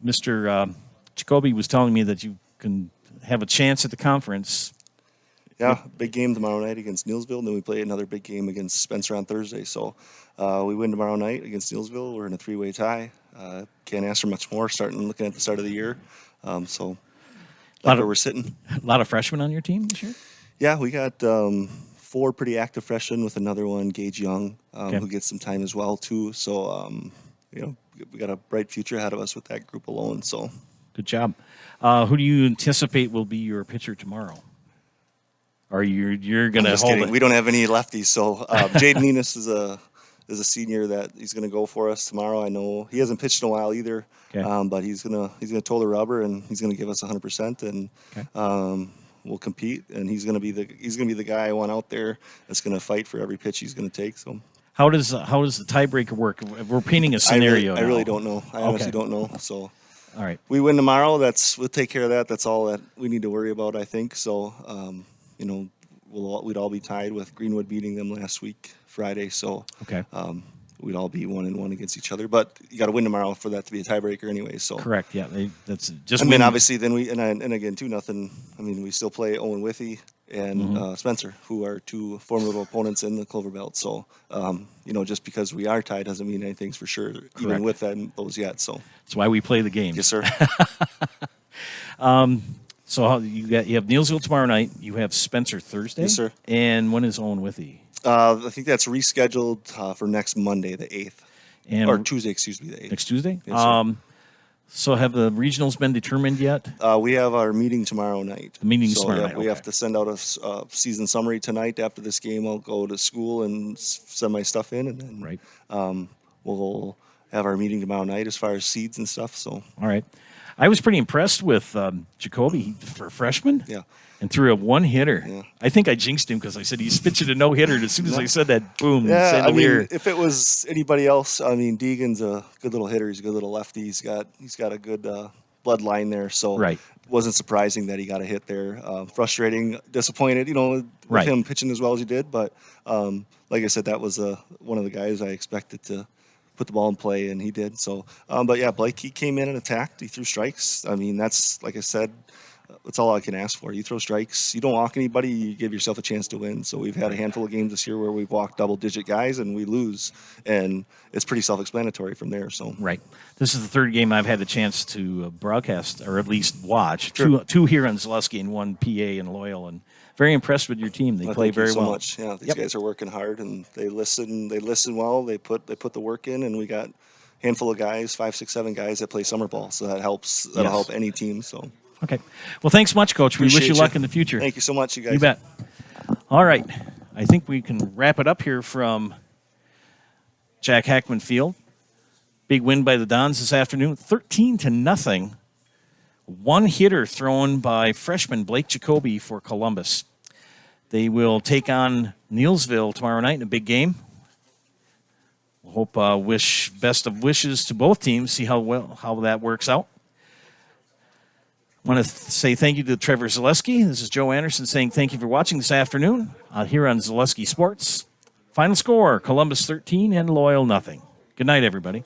Mr. Jacoby was telling me that you can have a chance at the conference. Yeah, big game tomorrow night against Neillsville, and then we play another big game against Spencer on Thursday. So we win tomorrow night against Neillsville. We're in a 3-way tie. Can't ask for much more looking at the start of the year. So that's where we're sitting. A lot of freshmen on your team this year? Yeah, we got 4 pretty active freshmen with another one, Gage Young, who gets some time as well, too. So, we got a bright future ahead of us with that group alone. So, good job. Who do you anticipate will be your pitcher tomorrow? Or you're going to hold it? We don't have any lefties. So, Jaden Enos is a senior that he's going to go for us tomorrow. I know he hasn't pitched in a while either, but he's gonna toe the rubber and he's going to give us 100%. And we'll compete, and he's going to be the guy I want out there that's going to fight for every pitch he's going to take. So, how does the tiebreaker work? We're painting a scenario. I really don't know. I honestly don't know. So, all right, we win tomorrow. We'll take care of that. That's all that we need to worry about, I think. So, we'd all be tied with Greenwood beating them last week Friday. So, we'd all be 1-1 against each other, but you got to win tomorrow for that to be a tiebreaker anyway. So correct, yeah, that's just. I mean, obviously, then and again 2-0. I mean, we still play Owen Withy and Spencer, who are 2 formidable opponents in the Clover Belt. So, just because we are tied doesn't mean anything's for sure, even with those yet. So that's why we play the game. Yes, sir. So you have Neillsville tomorrow night. You have Spencer Thursday. Yes, sir. And when is Owen Withy? I think that's rescheduled for next Monday, the 8th. Or Tuesday, excuse me, the 8th. Next Tuesday? Yes, so have the regionals been determined yet? We have our meeting tomorrow night. The meeting tomorrow night. We have to send out a season summary tonight. After this game, I'll go to school and send my stuff in, and then we'll have our meeting tomorrow night as far as seeds and stuff. So, all right. I was pretty impressed with Jacoby for a freshman. Yeah. And threw a one-hitter. Yeah. I think I jinxed him because I said he's pitching a no-hitter. And as soon as I said that, boom, yeah. I mean, if it was anybody else, I mean, Deegan's a good little hitter. He's a good little lefty. He's got a good bloodline there. So it wasn't surprising that he got a hit there. Frustrating, disappointed, with him pitching as well as he did. But like I said, that was one of the guys I expected to put the ball in play, and he did. So, but yeah, Blake, he came in and attacked. He threw strikes. I mean, that's, like I said, that's all I can ask for. You throw strikes, you don't walk anybody, you give yourself a chance to win. So we've had a handful of games this year where we've walked double-digit guys and we lose, and it's pretty self-explanatory from there. So this is the third game I've had the chance to broadcast, or at least watch. Sure. Two here on Zaleski and 1 PA and Loyal, and very impressed with your team. They play very well. Much. Yeah, these guys are working hard, and they listen well. They put the work in, and we got a handful of guys, 5, 6, 7 guys that play summer ball. So that helps. That'll help any team. So. Okay. Well, thanks much, Coach. We wish you luck in the future. Thank you so much, you guys. You bet. All right. I think we can wrap it up here from Jack Hackman Field. Big win by the Dons this afternoon, 13-0. One hitter thrown by freshman Blake Jacoby for Columbus. They will take on Neillsville tomorrow night in a big game. Hope wish best of wishes to both teams. See how that works out. I want to say thank you to Trevor Zaleski. This is Joe Anderson saying thank you for watching this afternoon here on Zaleski Sports. Final score, Columbus 13 and Loyal nothing. Good night, everybody.